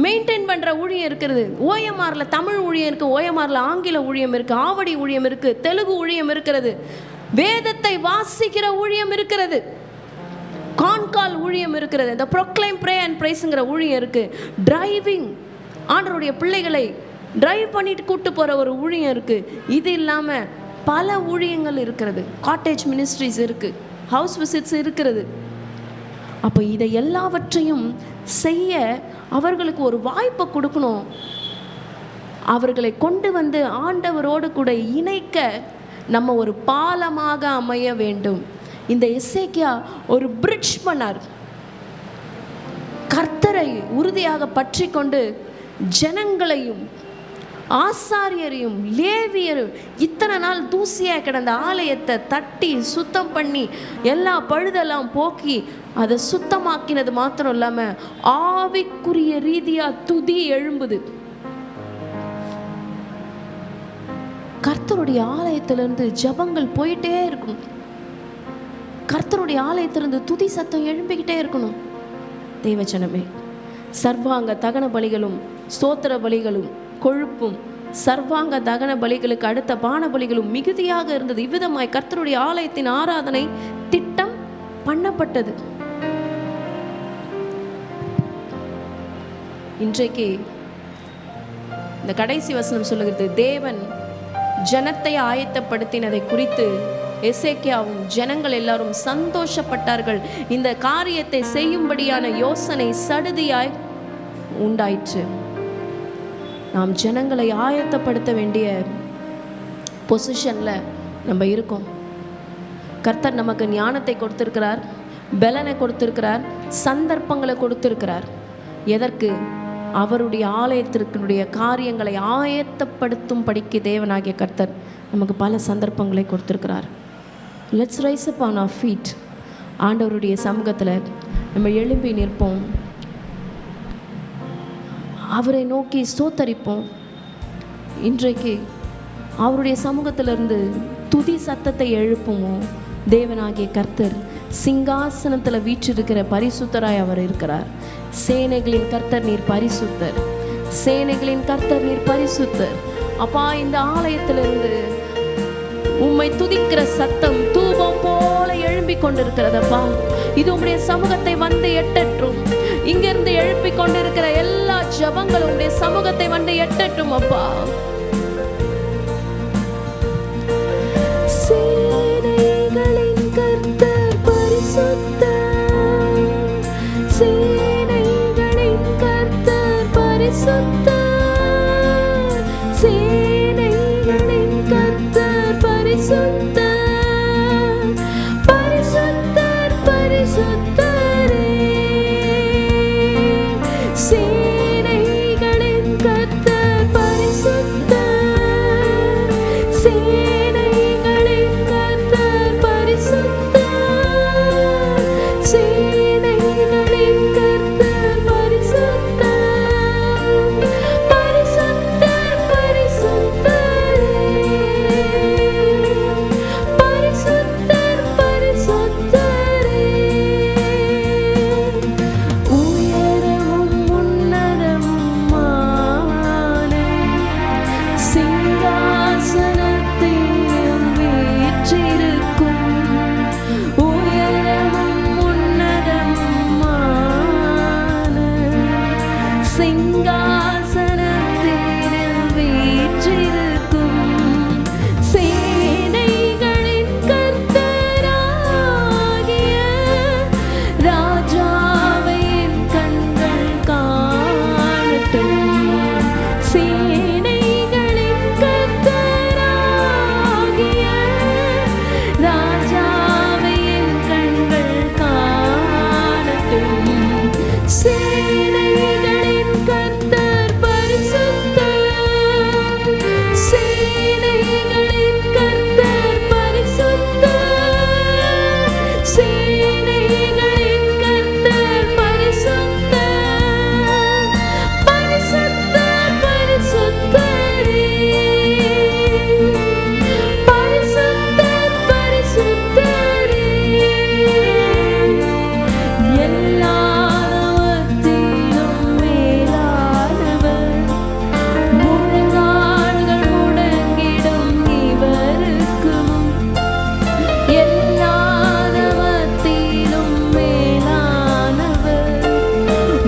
மெயின்டைன் பண்ணுற ஊழியம் இருக்கிறது. ஓஎம்ஆரில் தமிழ் ஊழியம் இருக்குது. ஓஎம்ஆரில் ஆங்கில ஊழியம் இருக்குது. ஆவடி ஊழியம் இருக்குது. தெலுங்கு ஊழியம் இருக்கிறது. வேதத்தை வாசிக்கிற ஊழியம் இருக்கிறது. கான்கால் ஊழியம் இருக்கிறது. இந்த ப்ரொக்ளைம் ப்ரே அண்ட் ப்ரைஸுங்கிற ஊழியம் இருக்குது. டிரைவிங், ஆண்டவருடைய பிள்ளைகளை டிரைவ் பண்ணிட்டு கூப்பிட்டு போகிற ஒரு ஊழியம் இருக்குது. இது இல்லாமல் பல ஊழியங்கள் இருக்கிறது. காட்டேஜ் மினிஸ்ட்ரிஸ் இருக்குது. ஹவுஸ் விசிட்ஸ் இருக்கிறது. அப்போ இதை எல்லாவற்றையும் செய்ய அவர்களுக்கு ஒரு வாய்ப்பை கொடுக்கணும். அவர்களை கொண்டு வந்து ஆண்டவரோடு கூட இணைக்க நம்ம ஒரு பாலமாக அமைய வேண்டும். இந்த எசேக்கியா ஒரு பிரிட்ஜ் பண்ணார். கர்த்தரை உறுதியாக பற்றி கொண்டு ஜனங்களையும் ஆசாரியரையும் லேவியரும் இத்தனை நாள் தூசியாக கிடந்த ஆலயத்தை தட்டி சுத்தம் பண்ணி எல்லா பழுதெல்லாம் போக்கி அதை சுத்தமாக்கினது மாத்திரம் இல்லாமல் ஆவிக்குரிய ரீதியாக துதி எழும்புது. கர்த்தருடைய ஆலயத்திலிருந்து ஜபங்கள் போயிட்டே இருக்கணும். கர்த்தருடைய ஆலயத்திலிருந்து துதி சத்தம் எழும்பிக்கிட்டே இருக்கணும். தேவஜனமே, சர்வாங்க தகன பலிகளும் ஸ்தோத்திர பலிகளும் கொழுப்பும் சர்வாங்க தகன பலிகளுக்கு அடுத்த பான பலிகளும் மிகுதியாக இருந்தது. இவ்விதமாய் கர்த்தருடைய ஆலயத்தின் ஆராதனை திட்டம் பண்ணப்பட்டது. இன்றைக்கு இந்த கடைசி வசனம் சொல்லுகிறது, தேவன் ஜனத்தை ஆயத்தப்படுத்தினதை குறித்து எசேக்கியாவும் ஜனங்கள் எல்லாரும் சந்தோஷப்பட்டார்கள். இந்த காரியத்தை செய்யும்படியான யோசனை சடுதியாய் உண்டாயிற்று. நாம் ஜனங்களை ஆயத்தப்படுத்த வேண்டிய பொசிஷனில் நம்ம இருக்கோம். கர்த்தர் நமக்கு ஞானத்தை கொடுத்திருக்கிறார், பலனை கொடுத்திருக்கிறார், சந்தர்ப்பங்களை கொடுத்திருக்கிறார். எதற்கு? அவருடைய ஆலயத்திற்குடைய காரியங்களை ஆயத்தப்படுத்தும் படிக்கு தேவனாகிய கர்த்தர் நமக்கு பல சந்தர்ப்பங்களை கொடுத்திருக்கிறார். Let's rise up on our feet. ஆண்டவருடைய சமூகத்தில் நம்ம எழும்பி நிற்போம். அவரை நோக்கி ஸ்தோத்தரிப்போம். இன்றைக்கு அவருடைய சமூகத்திலிருந்து துதி சத்தத்தை எழுப்புவோம். தேவனாகிய கர்த்தர் சிங்காசனத்தில் வீற்றிருக்கிற பரிசுத்தராய் அவர் இருக்கிறார். சேனைகளின் கர்த்தர் நீர் பரிசுத்தர், சேனைகளின் கர்த்தர் நீர் பரிசுத்தர். அப்பா, இந்த ஆலயத்திலிருந்து உம்மை துதிக்கிற சத்தம் தூபம் போல எழும்பிக் கொண்டிருக்கிறதப்பா. இது உம்முடைய சமூகத்தை வந்து எட்டற்றும். இங்கிருந்து எழுப்பிக் கொண்டிருக்கிற எல்லா ஜபங்களும் உம்முடைய சமூகத்தை வந்து எட்டட்டும் அப்பா. சேனைகளின் கர்த்தர் பரிசுத்தர், சேனைகளின் கர்த்தர் பரிசுத்தர். சேனைகளின் கர்த்தர் பரிசுத்தர், சேனைகளின் கர்த்தர் பரிசுத்தர், பரிசுத்தர் பரிசுத்தரே, பரிசுத்தர் பரிசுத்தரே. உயரமும் உன்னதமுமான சிங்காசனத்தில் வீற்றிருக்கும், உயரமும் உன்னதமுமான சிங்காசனத்தில் வீற்றிருக்கும் சேனைகளின் கர்த்தராகிய ராஜாவை என் கண்கள் காணட்டும். சேனைகளின் கர்த்தராகிய ராஜாவை என் கண்கள் காணட்டும். சேனைகளின் கர்த்தர் பரிசுத்தர், சேனைகளின் கர்த்தர் பரிசுத்தர், சேனைகளின் கர்த்தர் பரிசுத்தர், பரிசுத்தர் பரிசுத்தரே, பரிசுத்தர் பரிசுத்தரே. எல்லாவற்றிலும் மேலானவர், முழங்கால்கள் முடங்கிடும் இவருக்கு முன். எல்லாவற்றிலும் மேலானவர்,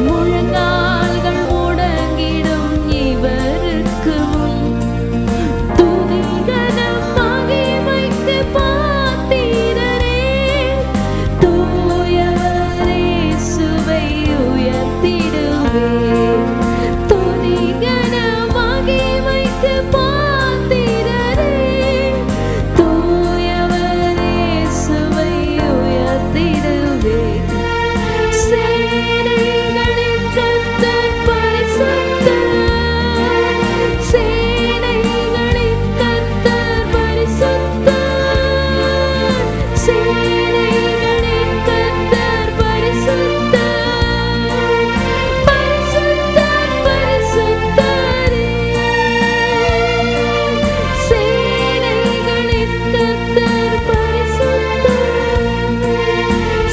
முழங்கால்கள் முடங்கிடும் இவருக்கு முன். துதிகனம் மகிமைக்கு பாத்திரரே, தூயவர் இயேசுவை உயர்த்திடுவேன். துதிகனம் மகிமைக்கு பாத்திரரே, தூயவர் இயேசுவை உயர்த்திடுவேன். சேனைகளின் கர்த்தர் பரிசுத்தர், சேனைகளின் கர்த்தர் பரிசுத்தர், சேனைகளின் கர்த்தர் பரிசுத்தர், பரிசுத்தர் பரிசுத்தரே, சேனைகளின் கர்த்தர் பரிசுத்தர்,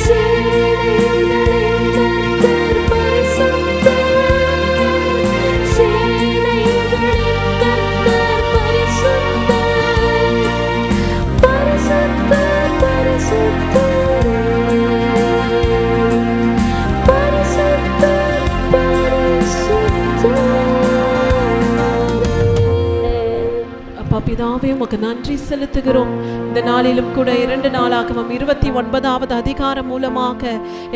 சேனைகளின் கர்த்தர் பரிசுத்தர், சேனைகளின் கர்த்தர் பரிசுத்தர், பரிசுத்தர் பரிசுத்தரே, பரிசுத்தர் பரிசுத்தரே. அப்பா பிதாவே உமக்கு நன்றி செலுத்துகிறோம். இந்த நாளிலும் கூட 2 நாளாகவும் 29வது அதிகாரம் மூலமாக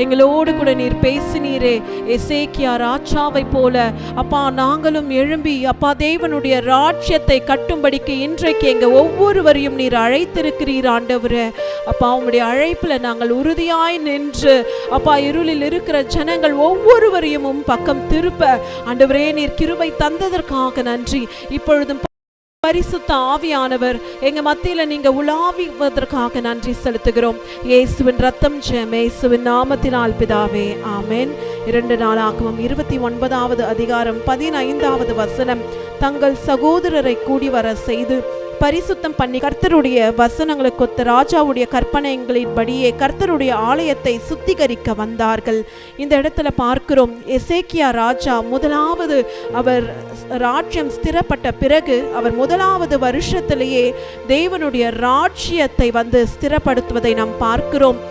எங்களோடு கூட நீர் பேசினீரே. எசேக்கியா ராஜாவை போல அப்பா நாங்களும் எழும்பி அப்பா தேவனுடைய ராஜ்யத்தை கட்டும்படிக்கு இன்றைக்கு எங்க ஒவ்வொருவரையும் நீர் அழைத்திருக்கிறீர் ஆண்டவரே. அப்பா உம்முடைய அழைப்புல நாங்கள் உறுதியாய் நின்று அப்பா இருளில் இருக்கிற ஜனங்கள் ஒவ்வொருவரையும் பக்கம் திருப்ப ஆண்டவரே நீர் கிருபை தந்ததற்காக நன்றி. இப்பொழுதும் பரிசுத்த ஆவியானவர் எங்க மத்தியில நீங்க உலாவுவதற்காக நன்றி செலுத்துகிறோம். இயேசுவின் ரத்தம் ஜெயம், இயேசுவின் நாமத்தினால் பிதாவே, ஆமென். 2 நாளாகவும் 29வது அதிகாரம் 15வது வசனம். தங்கள் சகோதரரை கூடி வர செய்து பரிசுத்தம் பண்ணி கர்த்தருடைய வசனங்களுக்கு ஒத்த ராஜாவுடைய கற்பனைகளின்படியே கர்த்தருடைய ஆலயத்தை சுத்திகரிக்க வந்தார்கள். இந்த இடத்துல பார்க்கிறோம், எசேக்கியா ராஜா முதலாவது அவர் ராஜ்யம் ஸ்திரப்பட்ட பிறகு அவர் முதலாவது வருஷத்திலேயே தேவனுடைய ராஜ்யத்தை ஸ்திரப்படுத்துவதை நாம் பார்க்கிறோம்.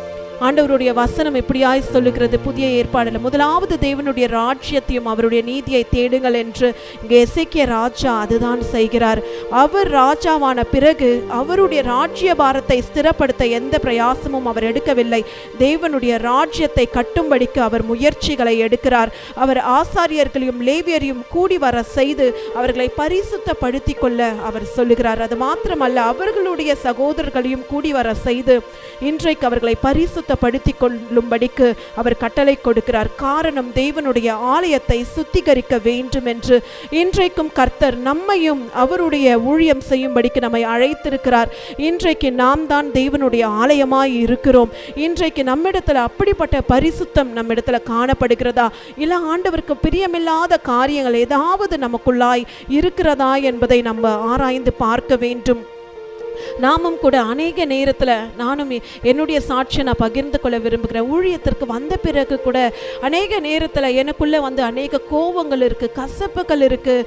ஆண்டவருடைய வசனம் எப்படியாய் சொல்லுகிறது புதிய ஏற்பாடுல, முதலாவது தேவனுடைய ராஜ்யத்தையும் அவருடைய நீதியை தேடுங்கள் என்று இங்கே எசேக்கியா ராஜா அதுதான் செய்கிறார். அவர் ராஜாவான பிறகு அவருடைய ராஜ்ய பாரத்தை ஸ்திரப்படுத்த எந்த பிரயாசமும் அவர் எடுக்கவில்லை. தேவனுடைய ராஜ்யத்தை கட்டும்படிக்கு அவர் முயற்சிகளை எடுக்கிறார். அவர் ஆசாரியர்களையும் லேவியரையும் கூடி வர செய்து அவர்களை பரிசுத்தப்படுத்தி கொள்ள அவர் சொல்லுகிறார். அது மாத்திரமல்ல, அவர்களுடைய சகோதரர்களையும் கூடி வர செய்து இன்றைக்கு அவர்களை பரிசுத்த பரிசுத்தப்படுத்திக் கொள்ளும்படிக்கு அவர் கட்டளை கொடுக்கிறார். காரணம், தேவனுடைய ஆலயத்தை சுத்திகரிக்க வேண்டும் என்று. இன்றைக்கும் கர்த்தர் நம்மையும் அவருடைய ஊழியம் செய்யும்படிக்கு நம்மை அழைத்திருக்கிறார். இன்றைக்கு நாம் தான் தேவனுடைய ஆலயமாய் இருக்கிறோம். இன்றைக்கு நம்மிடத்துல அப்படிப்பட்ட பரிசுத்தம் நம்மிடத்துல காணப்படுகிறதா, இல்ல ஆண்டவருக்கு பிரியமில்லாத காரியங்கள் ஏதாவது நமக்குள்ளாய் இருக்கிறதா என்பதை நம்ம ஆராய்ந்து பார்க்க வேண்டும். நாமும் கூட அநேக நேரத்தில், நானும் என்னுடைய சாட்சியை நான் பகிர்ந்து கொள்ள விரும்புகிறேன். ஊழியத்திற்கு வந்த பிறகு கூட அநேக நேரத்தில் எனக்குள்ளே வந்து அநேக கோபங்கள் இருக்குது, கசப்புகள் இருக்குது,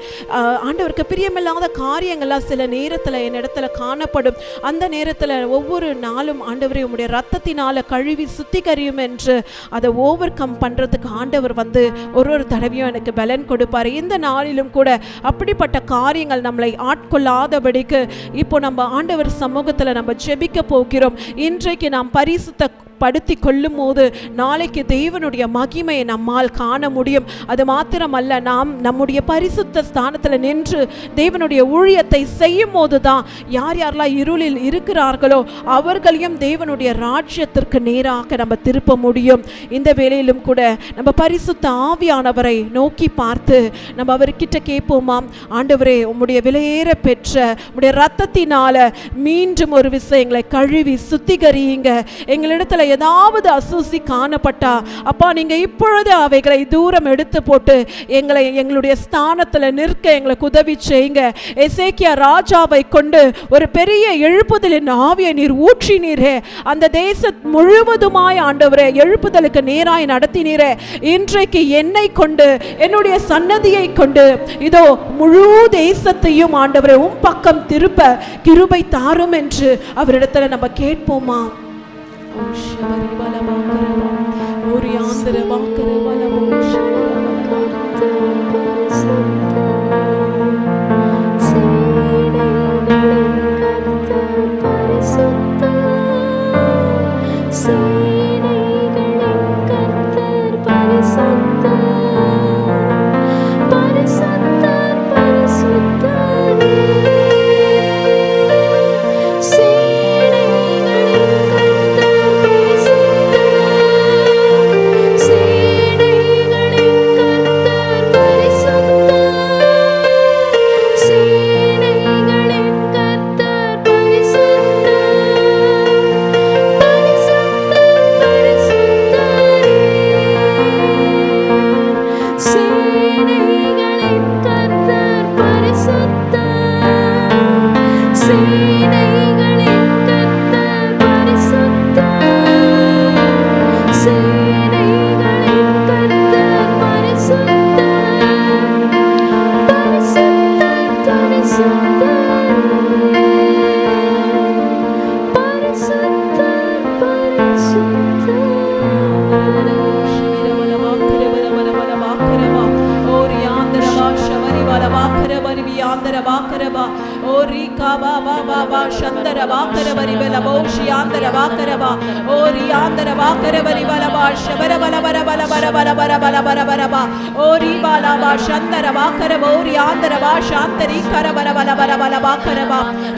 ஆண்டவருக்கு பிரியமில்லாத காரியங்கள்லாம் சில நேரத்தில் என்னிடத்துல காணப்படும். அந்த நேரத்தில் ஒவ்வொரு நாளும் ஆண்டவரை உம்முடைய ரத்தத்தினால் கழுவி சுத்திகரியும் என்று அதை ஓவர் கம் பண்ணுறதுக்கு ஆண்டவர் வந்து ஒரு தடவையும் எனக்கு பலன் கொடுப்பார். இந்த நாளிலும் கூட அப்படிப்பட்ட காரியங்கள் நம்மளை ஆட்கொள்ளாதபடிக்கு இப்போ நம்ம ஆண்டவர் சமூகத்தில் நம்ம ஜெபிக்க போகிறோம். இன்றைக்கு நாம் பரிசுத்தப்படுத்தி கொள்ளும் போது நாளைக்கு தேவனுடைய மகிமையை நம்மால் காண முடியும். அது மாத்திரமல்ல, நாம் நம்முடைய பரிசுத்த ஸ்தானத்தில் நின்று தேவனுடைய ஊழியத்தை செய்யும் போது தான் யார் யாரெல்லாம் இருளில் இருக்கிறார்களோ அவர்களையும் தேவனுடைய ராஜ்யத்திற்கு நேராக நம்ம திருப்ப முடியும். இந்த வேளையிலும் கூட நம்ம பரிசுத்த ஆவியானவரை நோக்கி பார்த்து நம்ம அவர்கிட்ட கேட்போமாம், ஆண்டவரே உம்முடைய விலையேற பெற்ற உம்முடைய ரத்தத்தினால மீண்டும் ஒரு விஷயங்களை கழுவி சுத்திகரியுங்க. எங்களிடத்துல ஏதாவது அசூசி காணப்பட்டா அப்பா நீங்க இப்பொழுது அவைகளை தூரம் எடுத்து போட்டு எங்களுடைய ஸ்தானத்துல நிற்க எங்களுக்கு உதவி செய்யுங்க. எசேக்கியா ராஜாவை கொண்டு ஒரு பெரிய எழுப்புதலின் ஆவியை நீர் ஊற்றினீரே, அந்த தேசம் முழுவதுமாய் ஆண்டவரே எழுப்புதலுக்கு நேராய் நடத்தினீரே. இன்றைக்கு என்னை கொண்டு என்னுடைய சன்னதியை கொண்டு இதோ முழு தேசத்தையும் ஆண்டவரே உம் பக்கம் திருப்ப கிருபை தாரும் என்று அவரிடத்துல நம்ம கேட்போமா?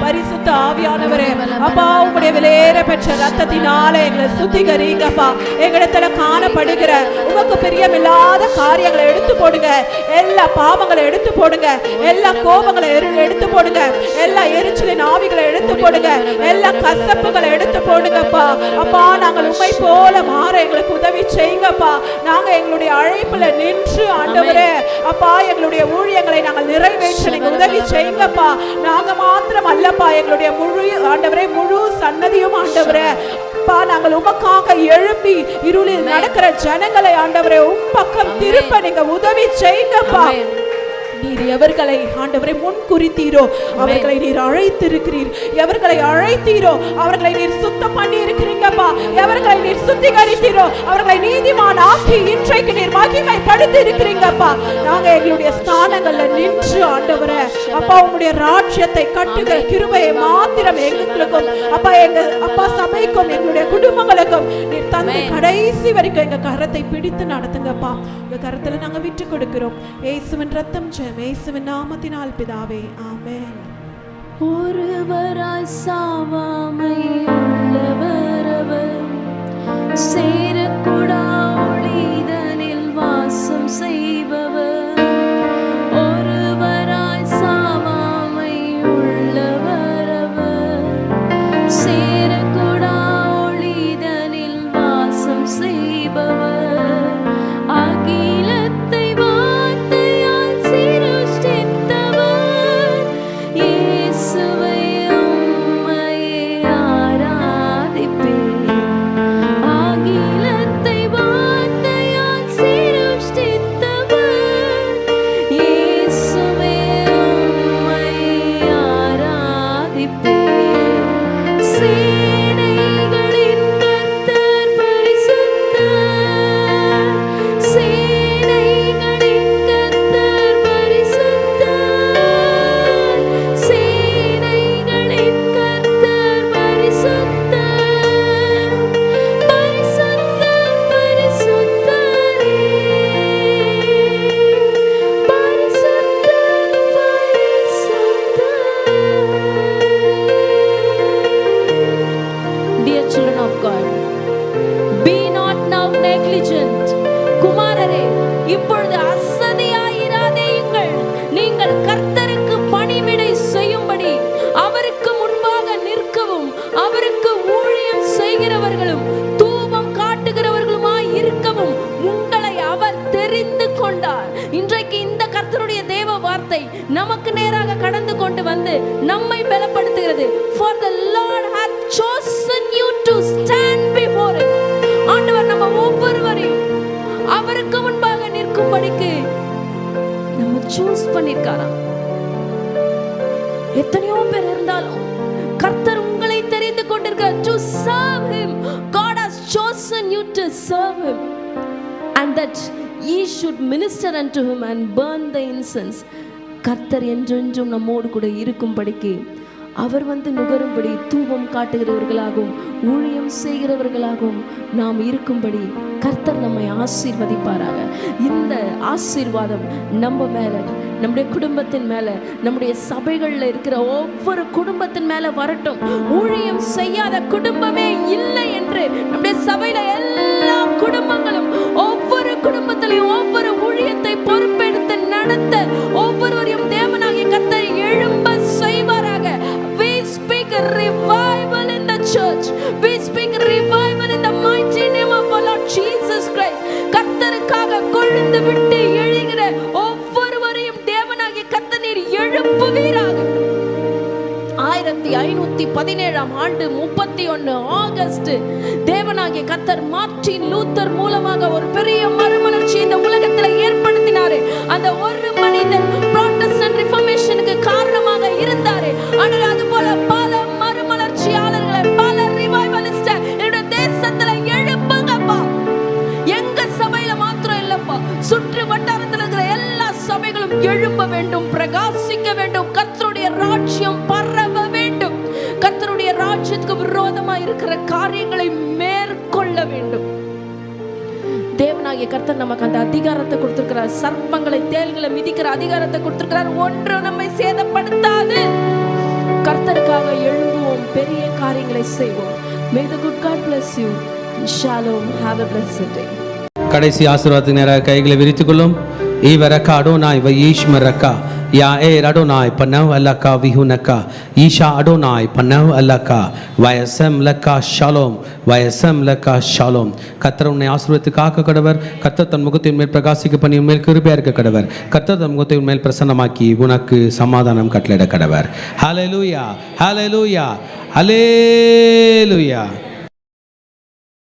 பரிசுத்த ஆவியானவரே, அப்பா உம்முடைய விலையேற பெற்ற ரத்தத்தினால எங்களை சுத்திகரிங்கப்பா. எங்களிடத்துல காணப்படுகிற உமக்கு பிரியமில்லாத காரியங்களை எடுத்து போடுங்க, எல்லா பாவங்களை எடுத்து போடுங்க, எல்லா கோபங்களை எடுத்து போடுங்க, எல்லா எரிச்சலின் ஆவிகளை எடுத்து போடுங்க, எல்லா கசப்புகளை எடுத்து போடுங்கப்பா. அப்பா நாங்கள் உம்மை போல மாற எங்களுக்கு உதவி செய்யுங்கப்பா. நாங்க எங்களுடைய அழைப்புல நின்று ஆண்டவரே அப்பா எங்களுடைய ஊழியங்களை நாங்கள் நிறைவேற்ற நீங்க உதவி செய்யுங்கப்பா. நாங்க மாத்திரம் அல்லப்பா, எங்களுடைய முழு ஆண்டவரே முழு சன்னதியும் ஆண்டவரே அப்பா நாங்கள் உமக்காக எழுப்பி இருளில் நடக்கிற ஜனங்களை ஆண்டவரே உம் பக்கம் திருப்ப நீங்க உதவி செய்யுங்கப்பா. நீர் எவர்களை ஆண்டவரை முன் குறித்தீரோ அவர்களை நீர் அழைத்திருக்கிறீர், எவர்களை அழைத்தீரோ அவர்களை நீர் சுத்தம் பண்ணி இருக்கிறீங்கப்பா. எவர்களை நீர் சுத்திகரித்தீரோ அவர்களை நீதிமான் ஆக்கி இன்றைக்கு நீர் மகிமைப்படுத்தி இருக்கிறீங்கப்பா. நாங்க எங்களுடைய ஸ்தானங்கள்ல நின்று ஆண்டவரே அப்பா உங்களுடைய ராஜ்யத்தை கட்டுகிற கிருபையை மாத்திரம் எங்களுக்கும் அப்பா எங்க அப்பா சபைக்கும் எங்களுடைய குடும்பங்களுக்கும் நீர் தந்து கடைசி வரைக்கும் எங்க கரத்தை பிடித்து நடத்துங்கப்பா. உங்க கரத்துல நாங்க விட்டு கொடுக்கிறோம். இயேசுவின் ரத்தம் இயேசுவின் நாமத்தினால் பிதாவே, ஆமென். ஒருவராய் சாவாமை உள்ளவர் அவர், சேரக்கூடா ஒளிதனில் வாசம் செய்பவர், ஒருவராய் சாவாமை உள்ளவர் அவர். சேரக்கூடா ஒளிதனில் வாசம் செய்பவர், அகிலத்தை வார்த்தையால் சிருஷ்டித்தவர். இயேசுவை உம்மையே ஆராதிப்பேன். அகிலத்தை வார்த்தையால் சிருஷ்டித்தவர். இயேசுவை உம்மையே ஆராதிப்பேன். சேனைகளின் கர்த்தர் பரிசுத்தர். சேனைகளின் கர்த்தர் பரிசுத்தர். சேனைகளின் கர்த்தர் பரிசுத்தர். பரிசுத்தர் பரிசுத்தரே. பரிசுத்தர். Dear children of God, be not now negligent. குமாரரே, இப்பொழுது அசதியாயிராதேயுங்கள். நீங்கள் கர்த்தருக்கு பணிவிடை செய்யும்படி அவருக்கு முன்பாக நிற்கவும், அவருக்கு ஊழியம் செய்கிறவர்களும் தூபம் காட்டுகிறவர்களுமாய் இருக்கவும் உங்களை அவர் தெரிந்து கொண்டார். இன்றைக்கு இந்த கர்த்தருடைய தேவ வார்த்தை நமக்கு நேராக கடந்து கொண்டு வந்து நம்மை பலப்படுத்துகிறது. For the Lord hath chosen you to stand before him. ஆண்டவர் நம்ம ஒவ்வொருவரையும் அவருக்கு முன்பாக நிற்கும்படிக்கு நம்ம சூஸ் பண்ணிருக்காராம். எத்தனையோ பேர் இருந்தாலும் கர்த்தர் உங்களை தெரிந்து கொண்டிருக்கிறார். To serve him. God has chosen you to serve him, and that ye should minister unto him and burn the incense. கர்த்தர் என்றென்றும் நம்மோடு கூட இருக்கும்படிக்கு அவர் வந்து நுகரும்படி தூபம் காட்டுகிறவர்களாகவும் ஊழியம் செய்கிறவர்களாகவும் நாம் இருக்கும்படி கர்த்தர் நம்மை ஆசீர்வதிப்பாராக. இந்த ஆசீர்வாதம் நம்ம மேல, நம்முடைய குடும்பத்தின் மேல, நம்முடைய சபைகளில் இருக்கிற ஒவ்வொரு குடும்பத்தின் மேல வரட்டும். ஊழியம் செய்யாத குடும்பமே இல்லை என்று நம்முடைய சபையில எல்லா குடும்பங்களும், ஒவ்வொரு குடும்பத்திலையும் ஒவ்வொரு ஊழியத்தை பொறுப்பெடுத்து நடத்த ஒவ்வொருவரையும் தேவனாகிய கர்த்தர் எழும்ப செய்வாராக. We speak revival in the church. We speak revival in the mighty name of our Lord Jesus Christ. கர்த்தருக்காக கொழுந்து விட்டு எழுகிற ஒவ்வொருவரையும் தேவனாகிய கர்த்தர் நீர் எழுப்புவீராக. 1517 ஆண்டு 31 ஆகஸ்ட் தேவனாகிய கர்த்தர் மார்ட்டின் லூத்தர் மூலமாக ஒரு பெரிய மறுமலர்ச்சி இந்த உலகத்தில் ஏற்படுத்தினாரே. அந்த ஒரு மனிதன் புராட்டஸ்டன்ட் ரிஃபார்மேஷனுக்கு காரணமாக இருந்தாரே. ஆனால் அது போல பல மறுமலர்ச்சியாளர்களை, பல ரிவைவலிஸ்ட என்னோட தேசத்துல எழுப்புங்கப்பா. எங்க சபையில மாத்திரம் இல்லப்பா, சுற்று வட்டாரத்தில் இருக்கிற எல்லா சபைகளும் எழும்ப வேண்டும், பிரகாசிக்க வேண்டும். கர்த்தருடைய ராஜ்யம் பரவ வேண்டும். கர்த்தருடைய ராஜ்யத்துக்கு விரோதமாக இருக்கிற காரியங்களை மேற்கொள்ள வேண்டும். தேவனாகிய கர்த்தர் நமக்கு அந்த அதிகாரத்தை கொடுத்திருக்கிறார். சர்ப்பங்களை, தேள்களை மிதிக்கிற அதிகாரத்தை கொடுத்திருக்கிறார். ஒன்று நம்மை சேதப்படுத்தாது. கர்த்தருக்காக எழும்புவோம், பெரிய காரியங்களை செய்வோம். May the good God bless you. Shalom. Have a blessed day. கடைசி ஆசீர்வாதத்துக்கு நேராக கைகளை விரித்துக் கொள்ளும். ஈவரக்கா அடோனாய் வயீஷ்மரக்கா யா ஏ அடோனாய் பன்னவ் அல்லக்கா விஹுனக்கா ஈஷா அடோனாய் பன்னவ் அல்லக்கா வயசம் லக்கா ஷாலோம் வயசம் லக்கா ஷாலோம். கர்த்தர் உன்னை ஆசீர்வதித்து காக்க கடவர். கர்த்தர் தன் முகத்தின் மேல் பிரகாசிக்க பண்ணி உன்மேல் கிருபையா இருக்க கடவர். கர்த்தர் தன் முகத்தை உன்மேல் பிரசன்னமாக்கி உனக்கு சமாதானம் கட்டளையிட கடவர். ஹல்லேலூயா, ஹல்லேலூயா, ஹல்லேலூயா.